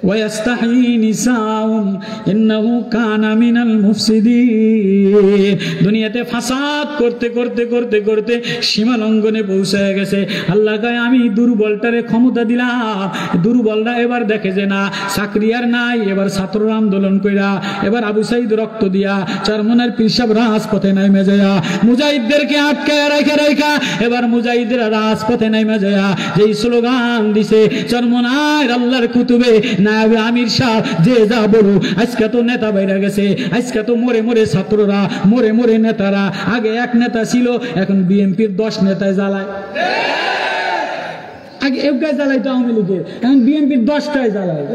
ويستحيي نساءهم إنه كان من المفسدين। দুনিয়াতে ফাসাদ করতে করতে করতে করতে সীমা লঙ্ঘনে পৌঁছায় গেছে। আল্লাহ কয় আমি দুর্বলটারে ক্ষমতা দিলাম। দুর্বলরা এবার দেখে যে না চাকরি আর নাই, এবার ছাত্ররা আন্দোলন কইরা, এবার আবু সাইদ রক্ত দিয়া, চরমনার পিসাব রাজপথে নাইমে যায়, মুজাহিদদেরকে আটকায় রাখা রাখা এবার মুজাহিদরা রাজপথে নাইমে যায়, যেই স্লোগান দিছে চরমনার আল্লাহর কুতুবে নায়েবে আমির শাহ যে যা বলো, আজকে তো নেতা বাইরে গেছে, আজকে তো মরে মরে ছাত্ররা, মরে মরে নেতারা। আগে এক নেতা ছিল, এখন বিএনপির 10 নেতায় জ্বালায়। আগে এফগায় জ্বালাইতো আওয়ামী লীগের, এখন বিএনপির 10টায় জ্বালায়।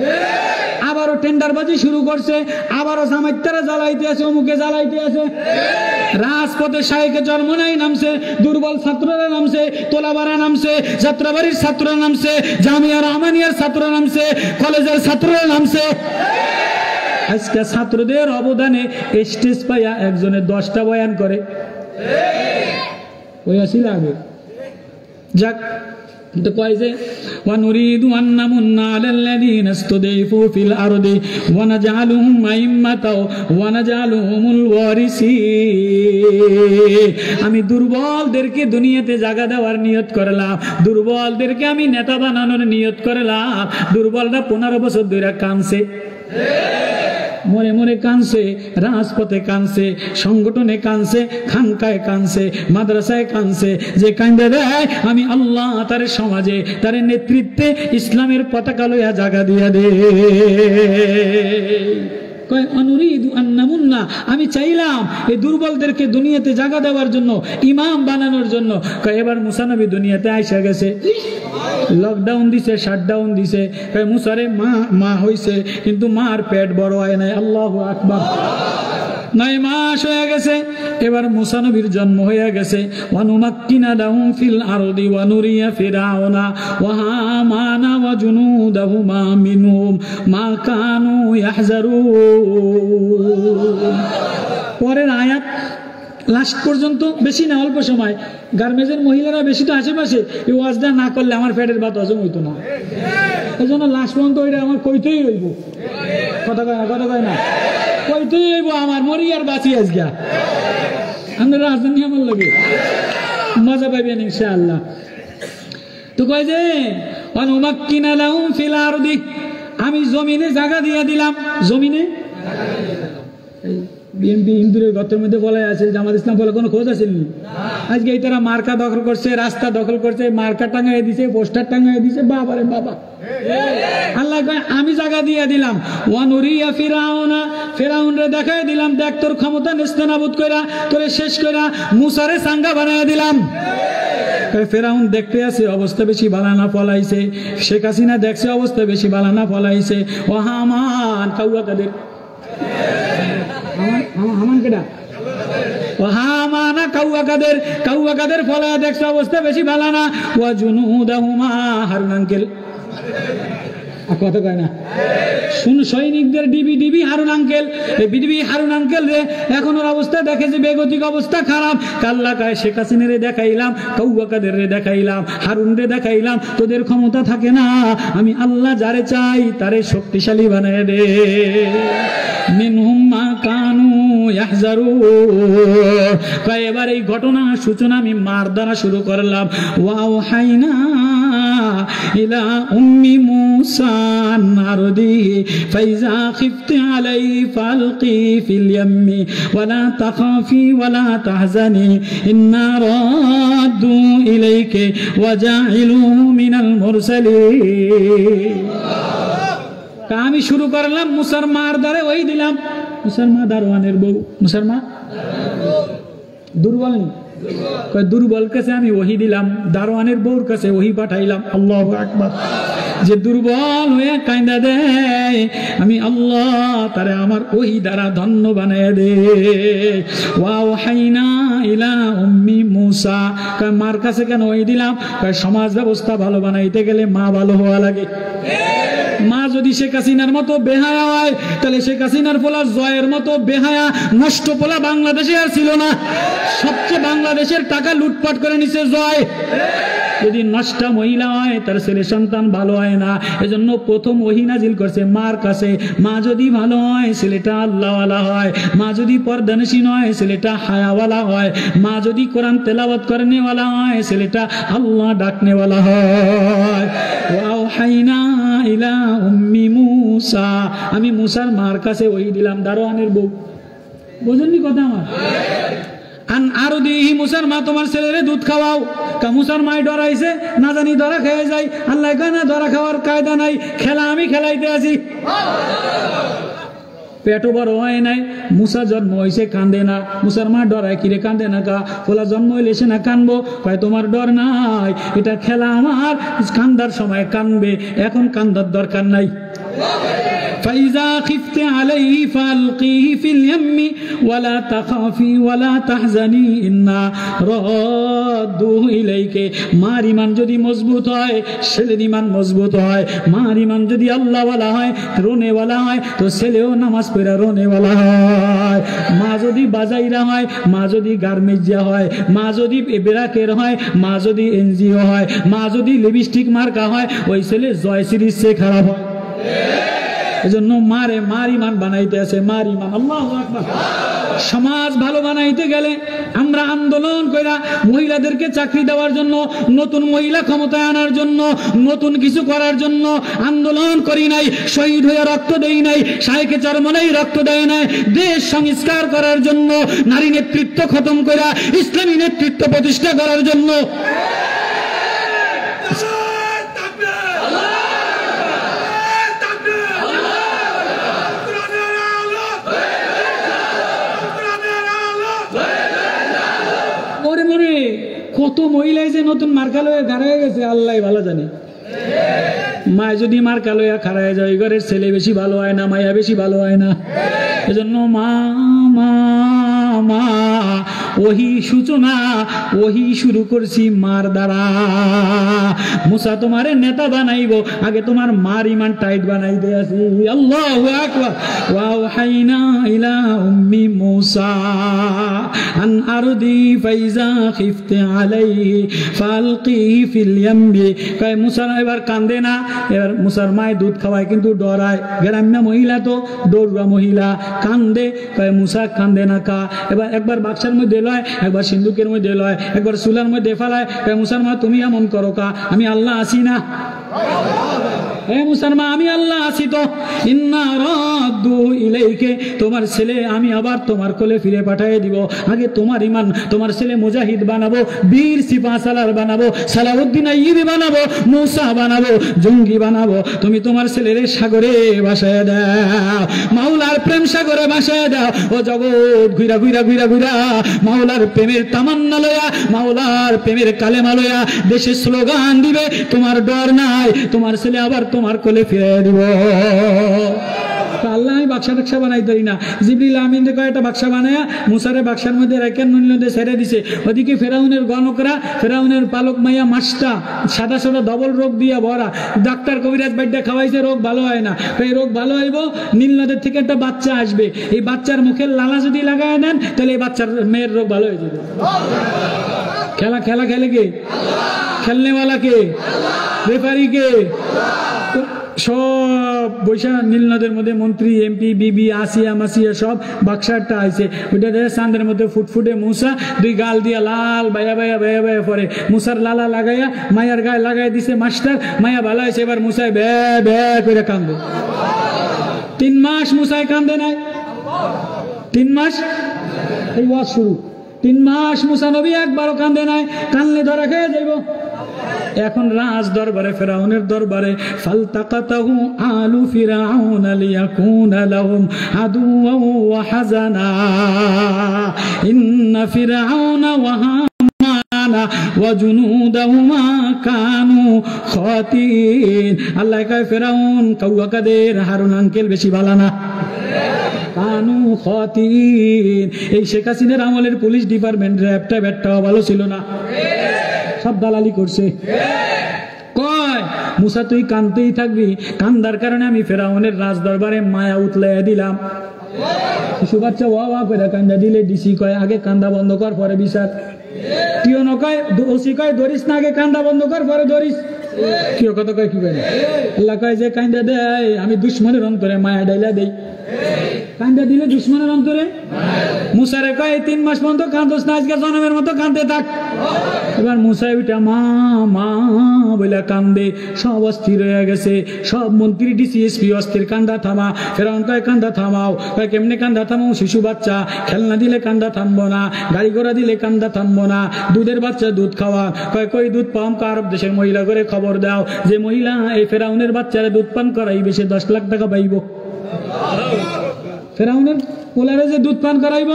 আবারও টেন্ডারবাজি শুরু করছে, আবারও জামাইতারা জ্বালাইতে আছে, অমুকে জ্বালাইতে আছে। রাজপথে শাইখে চরমনাই নামছে, দুর্বল ছাত্ররা নামছে, তোলাবাড়া নামছে, যাত্রাবাড়ির ছাত্ররা নামছে, জামিয়া রহমানিয়ার ছাত্ররা নামছে, কলেজের ছাত্ররা নামছে। আজকে ছাত্রদের অবদানে স্টেজ পাইয়া একজনে 10টা বয়ান করে, ওই আসিল আগে। যাক, তো কয় যে ওয়ানুরিদু আন নামুন্না আলাল্লাযীনা ইসতুদিফু ফিল আরদি ওয়া নাজআলুহুম আইম্মাতাও ওয়া নাজআলুহুমুল ওয়ারিসিন। আমি দুর্বলদেরকে দুনিয়াতে জায়গা দেওয়ার নিয়ত করলাম, দুর্বলদেরকে আমি নেতা বানানোর নিয়ত করলাম। দুর্বলরা 15 বছর ধরে কাঁদছে, মরে মরে কাঁদছে, রাজপথে কাঁদছে, সংগঠনে কাঁদছে, খানকায় কাঁদছে, মাদ্রাসায় কাঁদছে। যে কান্দে দেয় আমি আল্লাহ তার সমাজে, তার নেতৃত্বে ইসলামের পতাকা লইয়া জায়গা দিয়া দে। আমি চাইলাম এই দুর্বলদেরকে দুনিয়াতে জায়গা দেওয়ার জন্য, ইমাম বানানোর জন্য। এবার মুসা নবী দুনিয়াতে আইসা গেছে, লকডাউন দিছে, শাটডাউন দিছে। মুসারে মা হইছে, কিন্তু মার পেট বড় হয় নাই। আল্লাহু আকবার। 9 মাস হয়ে গেছে, এবার মুসা নবীর জন্ম হয়ে গেছে। ওয়ানুমাক্কিনা লাহুম ফিল আরদি ওয়া নুরিয়া ফিরআউনা ওয়া হামানা ওয়া জুনুদাহুমা মিনহুম মা কানু ইয়াহজারুন। পরের আয়াত লাস্ট পর্যন্ত, বেশি না অল্প সময়। গার্মেন্টের মহিলারা বেশি তো আশেপাশে, এই ওয়াজটা না করলে আমার পেটের ভাত হজম হইতো না। এই জন্য লাস্ট পর্যন্ত ওইটা আমার কইতেই হইব। কথা কয় না, কথা কয় না, কইতেই হইব। আমার মরি আর বাঁচি আজকে, আমরা রাজধানী আমার লাগে মজা পাইবেন ইনশাআল্লাহ। তো কয় যে ওয়ানুমাক্কিনা লাহুম ফিল আরদি, আমি জমিনে জায়গা দিয়ে দিলাম। জমিনে বিএনপি হিন্দুরের গর্তের মধ্যে বলা আছে, জামাত ইসলাম বলে কোনো খোঁজ আছে? আজকে এই তারা মার্কা দখল করছে, রাস্তা দখল করছে, মার্কা টাঙাই দিছে, পোস্টার টাঙাই দিছে। বাবা রে বাবা, আল্লাহ কয় আমি জায়গা দিয়ে দিলাম। ওয়ানুরিয়া ফিরাউনা, ফিরাউনরে দেখাই দিলাম, দেখ তোর ক্ষমতা নেস্তানাবুদ কইরা, তোরে শেষ কইরা মুসারে সাঙ্গা বানায় দিলাম। ফেরাউন দেখতে আছে অবস্থা বেশি বালানা ফলাইছে, শেখ হাসিনা দেখছে অবস্থা বেশি বালানা ফলাইছে। ও হামান, কাউয়া কাদের হামান কেডা? হামানা কাউয়া কাদের ফলায়া দেখছে অবস্থা বেশি বালানা। ওয়া জুনুদাহুমা, হারুন আঙ্কেল কথা কয় না, শুন সৈনিকদের DB Harun uncle, BDB Harun uncle রে এখন ওর অবস্থা দেখে যে বেগতিক অবস্থা খারাপ। কাল্লা কায় শেখ হাসিনা রে দেখাইলাম, কাউয়া কাদের রে দেখাইলাম, হারুন রে দেখাইলাম, তোদের ক্ষমতা থাকে না। আমি আল্লাহ যারে চাই তারে শক্তিশালী বানায় দে। মিনহুম মা কানু ইয়াহজারুন। এবার এই ঘটনা সূচনা আমি মার দ্বারা শুরু করলাম। ওয়াওহাইনা ইলা উম্মি মুসা নারদিহি ফাইজা খিফতি আলাইহি ফালকি ফিল ইয়াম্মি ওয়ালা তাখাফি ওয়ালা তাহজানি ইন্না রাদ্দু ইলাইকা ওয়া জাইলুহু মিনাল মুরসালিন। আমি শুরু করলাম মুসার মার দ্বারে, ওই দিলাম। মুসার মা দারোয়ানের বউ, মুসার মা দুর্বল নেই, দুর্বল কাছে আমি ওহি দিলাম, দারোয়ানের বউর কাছে ওহি পাঠাইলাম। আল্লাহু আকবার। যে দুর্বল হয়ে কাঁদা দেয়, আমি আল্লাহ তারে আমার ওহি দ্বারা ধন্য বানায় দে। ওয়াওহাইনা ইলা উম্মি মুসা, মার কাছে কেন ওই দিলাম? সমাজ ব্যবস্থা ভালো বানাইতে গেলে মা ভালো হওয়া লাগে। মা যদি শেখ হাসিনার মতো বেহায়া হয়, তাহলে শেখ হাসিনার পোলা জয়ের মতো বেহায়া নষ্ট পোলা বাংলাদেশে আর ছিল না। সবচেয়ে বাংলাদেশের টাকা লুটপাট করে নিছে জয়। যদি নষ্ট মহিলা হয় তার ছেলে সন্তান ভালো হয় না, এজন্য প্রথম ওহী নাজিল করছে মার কাছে। মা যদি ভালো হয় ছেলেটা আল্লাহওয়ালা হয়, মা যদি পর্দানশীন হয় ছেলেটা হায়াওয়ালা হয়, মা যদি কোরআন তেলাওয়াত করনেওয়ালা হয় ছেলেটা আল্লাহ ডাকনেওয়ালা হয়। ওয়াওহাইনা ইলা উম্মি মুসা, আমি মুসার মার কাছে ওহী দিলাম, দারোয়ানের বউ। বুঝেননি কথা আমার? আরো দিহি, মুসার মা তোমার ছেলেরে দুধ খাওয়াও। মুসার মাই ডরাইছে, না জানি ধরা খেয়ে যায়। আল্লাহ কয় না, ধরা খাওয়ার কায়দা নাই, খেলা আমি খেলাইতে আছি। পেটও বড় হয় নাই, মুসা জন্ম হয়েছে কান্দে না। মুসার মা ডরায়, কিরে কান্দে না কা? ফোলা জন্ম হইলে সে না কানবো? কয় তোমার ডর নাই, এটা খেলা, আমার কান্দার সময় কানবে, এখন কান্দার দরকার নাই। فإذا خفت عليه فألقيه في اليم ولا تخافي ولا تحزني إنا رادوه إليك। মার ইমান যদি মজবুত হয়, ছেলের ইমান মজবুত হয়। মার ইমান যদি আল্লাহওয়ালা হয়, রোনেওয়ালা হয়, তো ছেলেও নামাজ পড়া রোনেওয়ালা হয়। মা যদি বাজাইরা হয়, মা যদি গার্মেজিয়া হয়, মা যদি বেরাকের হয়, মা যদি এনজিও হয়, মা যদি লিপস্টিক মার্কা হয়, ওই ছেলে জয় সিরিজ সে খারাপ হয়। এজন্য মার ইমান বানাইতে আছে, মার ইমান। আল্লাহু আকবার। সমাজ ভালো বানাইতে গেলে আমরা আন্দোলন কইরা মহিলাদেরকে চাকরি দেওয়ার জন্য, নতুন মহিলা ক্ষমতায় আনার জন্য, নতুন কিছু করার জন্য আন্দোলন করি নাই, শহীদ হয়ে রক্ত দেই নাই, শায়েখে চরমনাই রক্ত দেয় নাই। দেশ সংস্কার করার জন্য, নারী নেতৃত্ব খতম কইরা ইসলামী নেতৃত্ব প্রতিষ্ঠা করার জন্য। কত মহিলাই যে নতুন মার্কা লয়ে খাড়ায় গেছে আল্লাহ ভালো জানে। মা যদি মার্কা লইয়া খাড়ায় যায়, ঘরের ছেলে বেশি ভালো হয় না, মায়া বেশি ভালো হয় না। এজন্য মা মা মা ওহি সূচনা, ওহি শুরু করছি মার দ্বারা। মুসা তোমারে নেতা বানাইব, আগে তোমার মার ইমান টাইট বানাইতে আসি। আল্লাহু আকবার। ওয়া ওয়াহাইনা ইলা উম্মি মুসা আন আরদি ফাইজা খিফতি আলাইহি ফালকিহি ফিল ইয়ামবি। কয় মুসা এবার কান্দে না, এবার মুসার মায় দুধ খাওয়ায় কিন্তু ডরায়। গ্রাম্য মহিলা তো ডরুয়া মহিলা, কান্দে। কয় মুসা কান্দে না কা? এবার একবার বাক্সার মধ্যে লয়, একবার সিন্ধুকের মধ্যে লয়, একবার চুলার মধ্যে ফেলায়। মুসার মা তুমি এমন করো কা? আমি আল্লাহ আসি না? হে মুসার মা, আমি আল্লাহ আছি তো। ইন্না রাদ্দু ইলাইকে, তোমার ছেলে আমি আবার তোমার কোলে ফিরে পাঠিয়ে দিব। আগে তোমার ইমান, তোমার ছেলে মুজাহিদ বানাবো, বীর সিপাহসালার বানাবো, সালাউদ্দিন আইয়ুবী বানাবো, মুসা বানাবো, জঙ্গি বানাবো। তুমি তোমার ছেলেরে সাগরে ভাসায় দাও, মাওলার প্রেম সাগরে ভাসায় দাও। ও জগৎ ঘুরা ঘুরা ঘুরা ঘুরা মাওলার প্রেমের তামান্না লয়া, মাওলার প্রেমের কালেমা লয়া দেশে স্লোগান দিবে, তোমার ডর নাই, তোমার ছেলে আবার তোমার কোলে ফিরে দিব। আল্লাহ আমি বাক্সা টাক্সা বানাই ধরি না। জিবরিল আমিন কয়েকটা বাক্সা বানায়া মুসারে বাক্সার মধ্যে রেখেন, নদীতে ছেড়ে দিছে। ওদিকে ফেরাউনের গণকরা, ফেরাউনের পালক মাইয়া মাছটা সাদা সাদা ডবল রোগ দিয়া ভরা। ডাক্তার কবিরাজ বাইডা খাওয়াইছে, রোগ ভালো হয় না। এই রোগ ভালো হইব, নীল নদের থেকে একটা বাচ্চা আসবে, এই বাচ্চার মুখের লালা যদি লাগায় নেন তাহলে এই বাচ্চার মেয়ের রোগ ভালো হয়ে যাবে। খেলা খেলা খেলে কে? খেলনেওয়ালা কে? রেফারি কে? সব বৈশা নীলনদের মধ্যে মন্ত্রী, এমপি, বিবি, আসিয়া মাসিয়া সব বাক্সারটা আইছে। ওইটা দেখে চাঁদের মধ্যে ফুটফুটে মুসা দুই গাল দিয়া লাল বাইয়া বাইয়া বাইয়া বাইয়া পরে মুসার লালা লাগাইয়া মায়ার গায়ে লাগাই দিছে মাস্টার। মায়া ভালো হয়েছে, এবার মুসায় বে বে করে কান্দে। 3 মাস মুসায় কান্দে নাই, 3 মাস এই ওয়াজ শুরু। 3 মাস মুসা নবী একবারও কান্দে নাই, কানলে ধরা খেয়ে যাইব। এখন রাজ দরবারে, ফেরাউনের দরবারে, ফালতাকাতাহু আলু ফিরাউন লিয়াকুনা লাহুম আদুওয়ান ওয়া হাজানা ইন্না ফিরাউনা ওয়া হামানা ওয়া জুনুদাহুমা কানু খাতিন। আল্লাহ কয় ফেরাউন কাউয়া কাদের, হারুন আঙ্কেল বেশি ভালো না। কানু খাতিন। এই শেখ হাসিনার আমলের পুলিশ ডিপার্টমেন্ট র্যাবটা ব্যাটটাও ভালো ছিল না, সব দালালি করছে। কয় মুসা তুই কানতেই থাকবি, কান্দার কারণে আমি ফেরাউনের রাজ দরবারে মায়া উতলাইয়া দিলাম। শিশু বাচ্চা ওয়া ওয়া করে কান্দা দিলে ডিসি কয় আগে কান্দা বন্ধ কর পরে বিচার। টিওনো কয়, ওসি কয় ধরিস না, আগে কান্দা বন্ধ কর পরে ধরিস। কেউ কথা কয় কি করে? আল্লাহ কয় যে কান্দা দেয় আমি দুশ্মনের অন্তরে মায়া ডাইলা দেই। কান্দা দিলে দুশ্মনের অন্তরে। মুসারে কয় 3 মাস পর্যন্ত কান্দোস না, আজকে জনমের মতো কান্দে থাক। এবার মুসা উঠা মা মা বলে কান্দে, সব অস্থির হয়ে গেছে। সব মন্ত্রী, ডিসি, এসপি অস্থির, কান্দা থামা। ফেরাউন কয় কান্দা থামাও। কয় কেমনে কান্দা থামাও? শিশু বাচ্চা খেলনা দিলে কান্দা থামবো না, গাড়ি ঘোড়া দিলে কান্দা থামবো না, দুধের বাচ্চা দুধ খাওয়া। কয় কই দুধ পাম? আরব দেশের মহিলা করে খবর দাও, যে মহিলা এই ফেরাউনের বাচ্চারা দুধ পান করাইবে সে 10 লাখ টাকা পাইব। ফেরাউনের পোলারে যে দুধ পান করাইব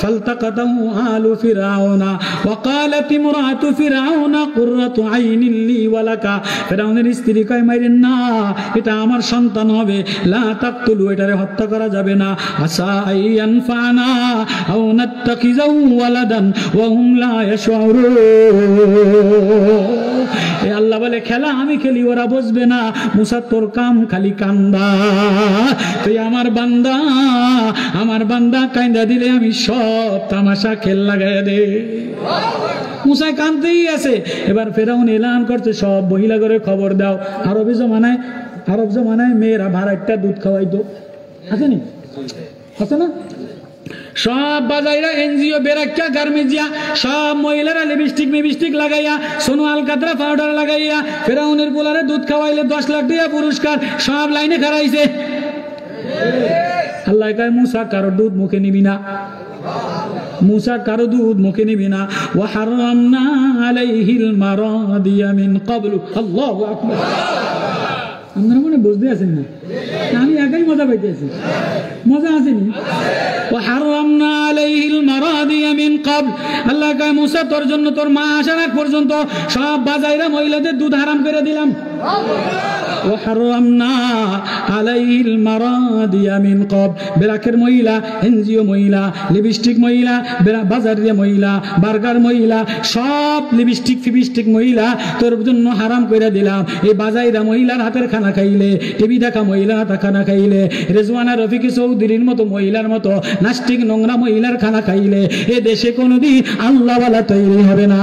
ফালতাকাতাহু আলু ফিরাউনা ওয়া ক্বালাত ইমরাতু ফিরাউনা কুররাতু আইনিন লি ওয়া লাকা। ফেরাউনের স্ত্রী কয় মাইরেন না, এটা আমার সন্তান হবে, লা তাকতুলু, এটারে হত্যা করা যাবে না, আসা আইয়ানফানা আও নাত্তাখিযাহু ওয়ালাদান ওয়া হুম লা ইয়াশউরুন। এ আল্লাহ বলে খেলা আমি খেলি, ওরা বুঝবে না। মুসা তোর কাম খালি কান্দা, তুই আমার বান্দা কান্দা দিলে আমি সব তামাশা খেল লাগাই দে। মুসা কান্দতেই আছে। এবার ফেরাউন এলান করছে সব মহিলা করে খবর দাও। আরব জমানায় মেয়েরা ভাড়াটা দুধ খাওয়াইতো, আছে না? সব বাজাইরা এনজিও বেরাক্কা গার্মেজিয়া সব মহিলারা লিপস্টিক লাগাইয়া সোনো আলকাতরা পাউডার লাগাইয়া ফেরাউনের পোলারে দুধ খাওয়াইলে 10 লাখ টাকা পুরস্কার, সব লাইনে খারাইছে। আল্লাহ কয় মুসা কারো দুধ মুখে নিবি না, ওয়া হারামনা আলাইহিল মারাদিয়া মিন ক্বাবলু। আল্লাহু আকবার। আপনারা মনে বুঝতে আছেন না? আমি একাই মজা পাইতেছি, মজা আসেনি? ওয়া হারামনা আলাইহিল মারাদিয়া মিন ক্বাবল। আল্লাহ কয় মুসা তোর জন্য তোর মা আসার আগ পর্যন্ত সব বাজাইরা মহিলাদের দুধ হারাম করে দিলাম। ওয়া হারামনা আলাইহিল মারাদিয়া মিন ক্বাবল। বেরাকের মহিলা, এনজিও মহিলা, লিপস্টিক মহিলা, বাজারের মহিলা, বার্গার মহিলা, সব লিপস্টিক মহিলা তোর জন্য হারাম করে দিলাম। এই বাজাইরা মহিলার হাতের খানা খাইলে, টিভি দেখা মহিলার হাতে খানা খাইলে, রেজওয়ানা রফিকি চৌধুরীর মতো মহিলার মতো নাস্তিক নোংরা মহিলার খানা খাইলে এ দেশে কোনোদিন আল্লাহওয়ালা তৈরি হবে না।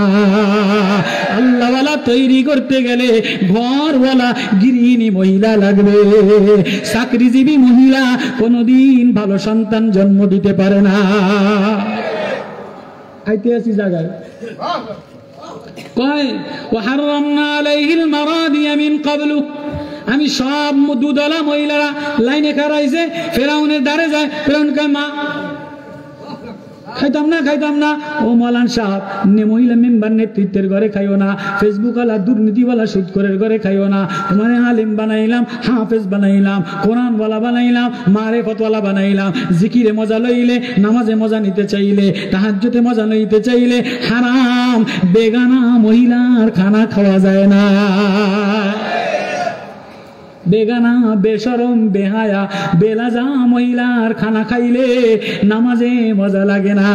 আল্লাহওয়ালা তৈরি করতে গেলে ঘরওয়ালা গৃহিণী মহিলা লাগবে। চাকরিজীবী মহিলা কোনোদিন ভালো সন্তান জন্ম দিতে পারে না। ঐতিহাসিক জায়গায় কয় ওয়া হারামনা আলাইহিল মারাদিয়া মিন ক্বাবলু। আমি সব দুধওয়ালা মহিলারা লাইনে খারাইছে, ফেরাউনের দ্বারে যায়। ফেরাউন কয় মা খাইতাম না। ও মৌলান সাহেব, মহিলা মেম্বার নেতৃত্বের ঘরে খাইও না, ফেসবুকওয়ালা দুর্নীতিওয়ালা সুদখোরের ঘরে খাইও না। তোমার আলিম বানাইলাম, হাফেজ বানাইলাম, কোরআনওয়ালা বানাইলাম, মারেফতওয়ালা বানাইলাম। জিকিরে মজা লইলে, নামাজে মজা নিতে চাইলে, তাহাজ্জুদে মজা নিতে চাইলে হারাম বেগানা মহিলার খানা খাওয়া যায় না। বেগানা বেশরম বেহায়া বেলাজা মহিলার খানা খাইলে নামাজে মজা লাগে না,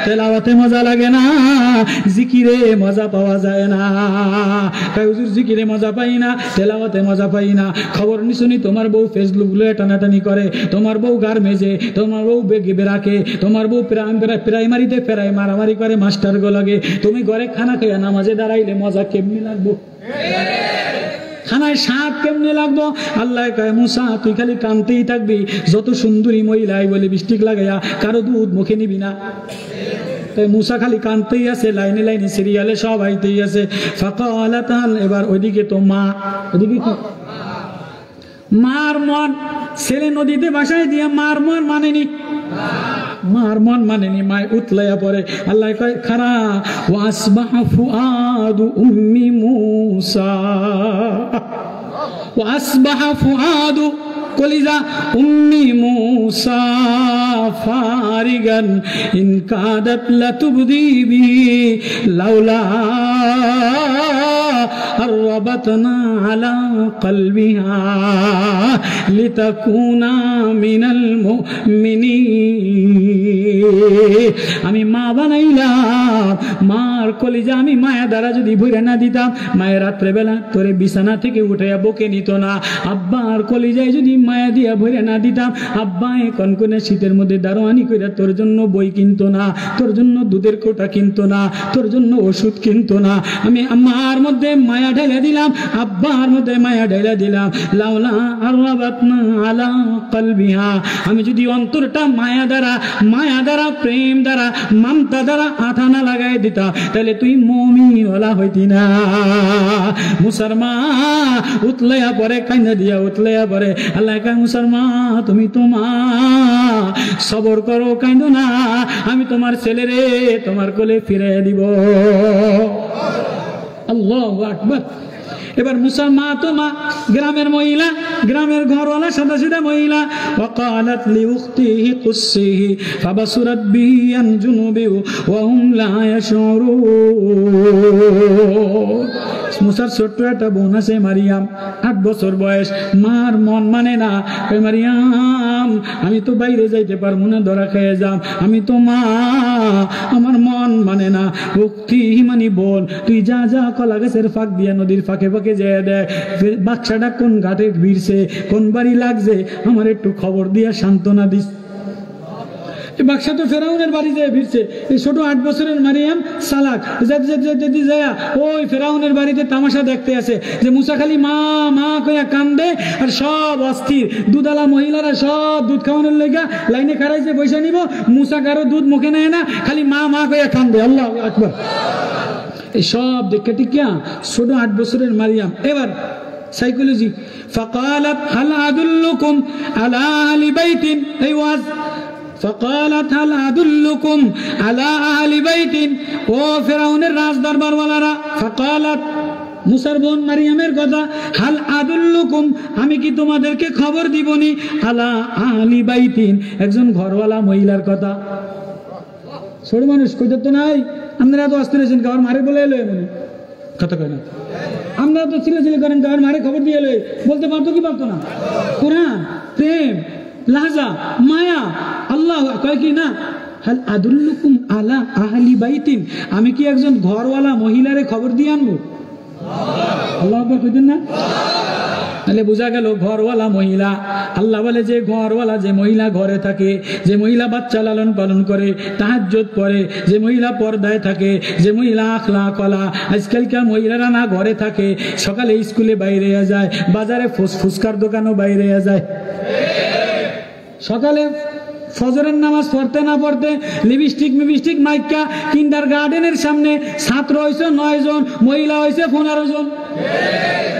তেলাওয়াতে মজা লাগে না, জিকিরে মজা পাওয়া যায় না। হুজুর জিকিরে মজা পাই না, তেলাওয়াতে মজা পাই না। খবর নিশুনি তোমার বউ ফেসবুক টানাটানি করে, তোমার বউ গার্মেজে, তোমার বউ বেরাকে, তোমার বউ প্রাইমারিতে ফেরাই মারামারি করে মাস্টার গো লাগে। তুমি ঘরে খানা খাইয়া নামাজে দাঁড়াইলে মজা কেমনি লাগবো? খানায় স্বাদ কেমনে লাগবো? আল্লাহ কয় মুসা তুই খালি কানতেই থাকবি। যত সুন্দরী মহিলাই বলে লিপস্টিক লাগাইয়া কারো দুধ মুখে নিবি না। তাই মুসা খালি কানতেই আছে, লাইনে সিরিয়ালে সব আইতেই আছে। ফাকালা তাল। এবার ওইদিকে তো মা, ওইদিকে কি মার মন, ছেলে নদীতে বাসায় দিয়া মার মন মানেনি, মায় উতলাইয়া পড়ে। আল্লাহ কয় খারা ওয়াসবাহা ফুআদু উম্মি মুসা, ওয়াসবাহা ফুআদু কলিজা উম্মি মুসা ফারিগান ইন কাদাত লাতুবদি বিহি লাউলা আরবাতনা আলা কলবিহা লিতাকুনা মিনাল মুমিনিন। আমি মা বানাইলাম, মার কলিজা আমি মায়া দ্বারা যদি ভরে না দিতাম, মায়ের রাত্রেবেলা তোরে বিছানা থেকে উঠাইয়া বকে নিত না। আব্বার কলিজায় যদি মায়া দিয়া ভরে না দিতাম, আব্বা কনকনে শীতের মধ্যে দারোয়ানি কইরা তোর জন্য বই কিনতো না, তোর জন্য দুধের কোটা কিনতো না, তোর জন্য ওষুধ কিনতো না। আমি আমার মধ্যে মায়া ঢেলে দিলাম, আব্বার মধ্যে মায়া ঢেলে দিলাম। লাউলা আরবাতনা আলা কলবিহা। আমি যদি অন্তরটা মায়া দ্বারা প্রেম দ্বারা মমতা দ্বারা আঠানা লাগাই দিতা, তাহলে তুই মুমিনওয়ালা হইতি না। মুসলমান উতলাইয়া পরে কান্না দিয়া উতলাইয়া পরে। আল্লাহ কয় মুসলমান তুমি তো মা, সবর করো, কাঁদো না, আমি তোমার ছেলেরে তোমার কোলে ফিরে দিব। আল্লাহু আকবার। এবার মুসা মা তো মা, গ্রামের মহিলা, গ্রামের ঘরওয়ালা সাদা সিধা মহিলা। ওয়াকালাত লিউখতিহি কুসসিহি ফাবাসুরাত বিহি আন জুনুবি ওয়া হুম লা ইয়াশউরুন। মুসার ছোট্ট একটা বোন আছে মারিয়াম, 8 বছর বয়স। মার মন মানে না, মারিয়াম আমি তো বাইরে যাইতে পারবো না, ধরা খেয়ে যাম, আমি তো মা, আমার মন মানে না। উক্তি মানি বল, তুই যা যা কলা গাছের ফাঁক দিয়া নদীর ফাঁকে ফাঁকে যেয়ে দেয় বাচ্চাটা কোন ঘাটে ভিড়ছে, কোন বাড়ি লাগছে, আমার একটু খবর দিয়া সান্ত্বনা দিস। বাক্সা তো ফেরাউনের বাড়ি যায় ভিড়ছে। এই ছোট 8 বছরের মারিয়াম সালাক যদি যায় ওই ফেরাউনের বাড়িতে তামাশা দেখতে আছে যে মুসা খালি মা মা কইয়া কান্দে আর সব অস্থির। দুধালা মহিলারা সব দুধ খাওয়ানোর লেগা লাইনে খাড়াইছে, পয়সা নিব, মুসা কারো দুধ মুখে নেয় না, খালি মা মা কইয়া কান্দে। আল্লাহু আকবার। এই সব দেখে টিকিয়া ছোট 8 বছরের মারিয়াম এবার সাইকোলজি। ফাকালাত হাল আদুল্লুকুম আলা আহলি বাইতিন, এই ওয়াজ। فقالت هل أدلكم على أهل بيت, ও ফেরাউনের রাজ দরবারওয়ালারা। ফাকালাত মুসার বোন মারিয়ামের কথা, হাল আদুল্লুকুম আমি কি তোমাদেরকে খবর দিবনি, আলা আহলি বাইতিন একজন ঘরওয়ালা মহিলার কথা। ছোট মানুষ কইতে তো নাই, আপনারা তো অস্থির হয়েছেন কার মারে বলে এলো, এমন কথা কয় না। আপনারা তো ছিলে করেন কার মারে খবর দিয়ে এলো, বলতে পারতো কি পারতো না? কোরআন, প্রেম, লাজা, মায়া, আল্লাহ কয় কি না, হাল আদুল্লুকুম আলা আহলি বাইতিন আমি কি একজন ঘরওয়ালা মহিলারে খবর দিয়ে আনবো? আল্লাহ আকবার কইতেন না? তাহলে বোঝা গেল ঘরওয়ালা মহিলা। আল্লাহ বলে যে ঘরওয়ালা, যে মহিলা ঘরে থাকে, যে মহিলা বাচ্চা লালন পালন করে, তাহাজ্জুদ পড়ে, যে মহিলা পর্দায় থাকে, যে মহিলা আখলাক ওয়ালা। আজকালকার মহিলারা না ঘরে থাকে, সকালে স্কুলে বাইরে যায়, বাজারে ফুচকার দোকানও বাইরে যায়, সকালে ফজরের নামাজ পড়তে না পড়তে লিপস্টিক মাইকা কিন্ডারগার্টেনের সামনে ছাত্র হয়েছে 9 জন, মহিলা হয়েছে 15 জন।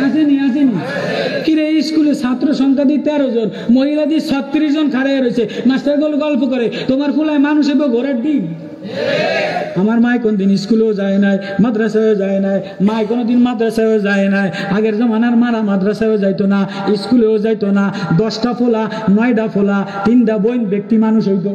আসেনি কিরে স্কুলে ছাত্র সংখ্যা দিয়ে 13 জন, মহিলা দিয়ে 36 জন খাড়াই রয়েছে। মাস্টার গল্প করে তোমার ফুলায় মানুষ হবে ঘোরার দিন। আমার মায় কোনদিন স্কুলেও যায় নাই, মাদ্রাসায়ও যায় নাই, মায় কোনোদিন মাদ্রাসায়ও যায় নাই। আগের জমানার মারা মাদ্রাসায়ও যাইতো না, স্কুলেও যাইতো না। 10টা ফোলা, 9টা ফোলা, 3টা বোন ব্যক্তি মানুষ হইতো।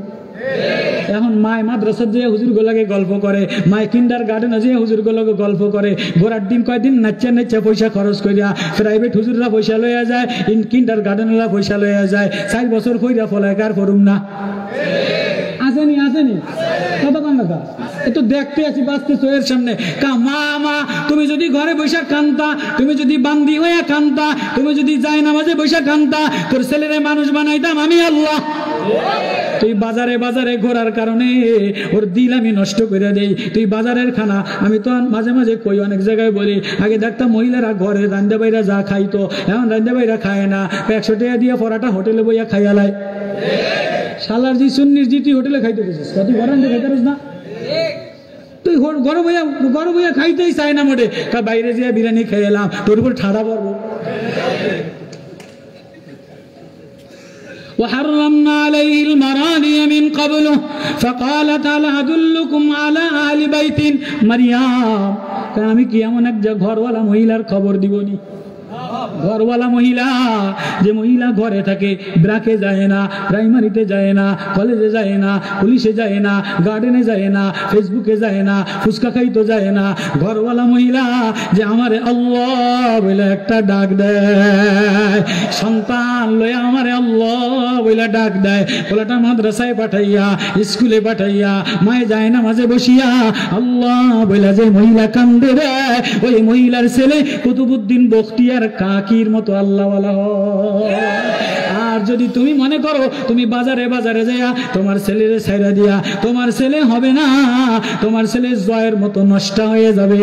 এখন মায় মাদ্রাসার যে হুজুর গোলাকে গল্প করে, মায় কিন্ডারগার্টেনে যে হুজুর গোলাকে গল্প করে। ঘোরার দিন কয়দিন নাচ্চা পয়সা খরচ করিয়া প্রাইভেট হুজুররা পয়সা লইয়া যায়, কিন্ডারগার্টেনরা পয়সা লইয়া যায়। 4 বছর কইরা ফলায় কার করুম না? আসেনি কতক্ষণ কথা এ তো দেখতে আছি বাঁচতেছো এর সামনে। মা মা তুমি যদি ঘরে বৈশা কান্তা, তুমি যদি বান্দি হইয়া কান্তা, তুমি যদি যায় নামাজে বৈশা কান্তা, তোর ছেলেরে মানুষ বানাইতাম আমি আল্লাহ। তুই বাজারে ঘোরার কারণে ওর দিল আমি নষ্ট করে দেই। তুই বাজারের খানা, আমি তো মাঝে মাঝে কই, অনেক জায়গায় বলি, আগে দেখতাম মহিলারা ঘরে রান্দা বাইরা যা খাইতো, এখন রান্দা বাইরা খায় না। 100 টাকা দিয়ে পরাটা হোটেলে বইয়া খাইয়ালায়। শালার জি সুন্নির জি তুই হোটেলে খাইতে গেছিস, তুই ঘরে খাইতে পারিস না? তুই ঘরে বইয়া খাইতেই চাই না মোটে, বাইরে যেয়ে বিরিয়ানি খেয়ে এলাম, তোর উপর ঠাড়া পড়বো। وحرمنا عليه المراضي من قبله فقالت هل أدلكم على أهل بيت মারিয়াম আমি কি এমন এক ঘরওয়ালা মহিলার খবর দিবনি? ঘরওয়ালা মহিলা, যে মহিলা ঘরে থাকে, ব্রাকে যায় না, প্রাইমারিতে যায় না, কলেজে যায় না, পুলিশে যায় না, গার্ডেনে যায় না, ফেসবুকে যায় না, ফুচকা খাইতে যায় না। ঘরওয়ালা মহিলা যে আমারে আল্লাহ বলে একটা ডাক দেয়, সন্তান লয়ে আমারে আল্লাহ বলে ডাক দেয়। পোলাটা মাদ্রাসায় পাঠাইয়া, স্কুলে পাঠাইয়া, মায়ে যায় না মাঝে বসিয়া আল্লাহ বলে যে মহিলা কান্দে দেয়, ওই মহিলার ছেলে কুতুবউদ্দিন বখতিয়ার কাকির মতো আল্লাহওয়ালা হয়। আর যদি তুমি মনে করো তুমি বাজারে যাইয়া তোমার ছেলের ছাইরা দিয়া, তোমার ছেলে হবে না, তোমার ছেলে জয়ের মতো নষ্ট হয়ে যাবে।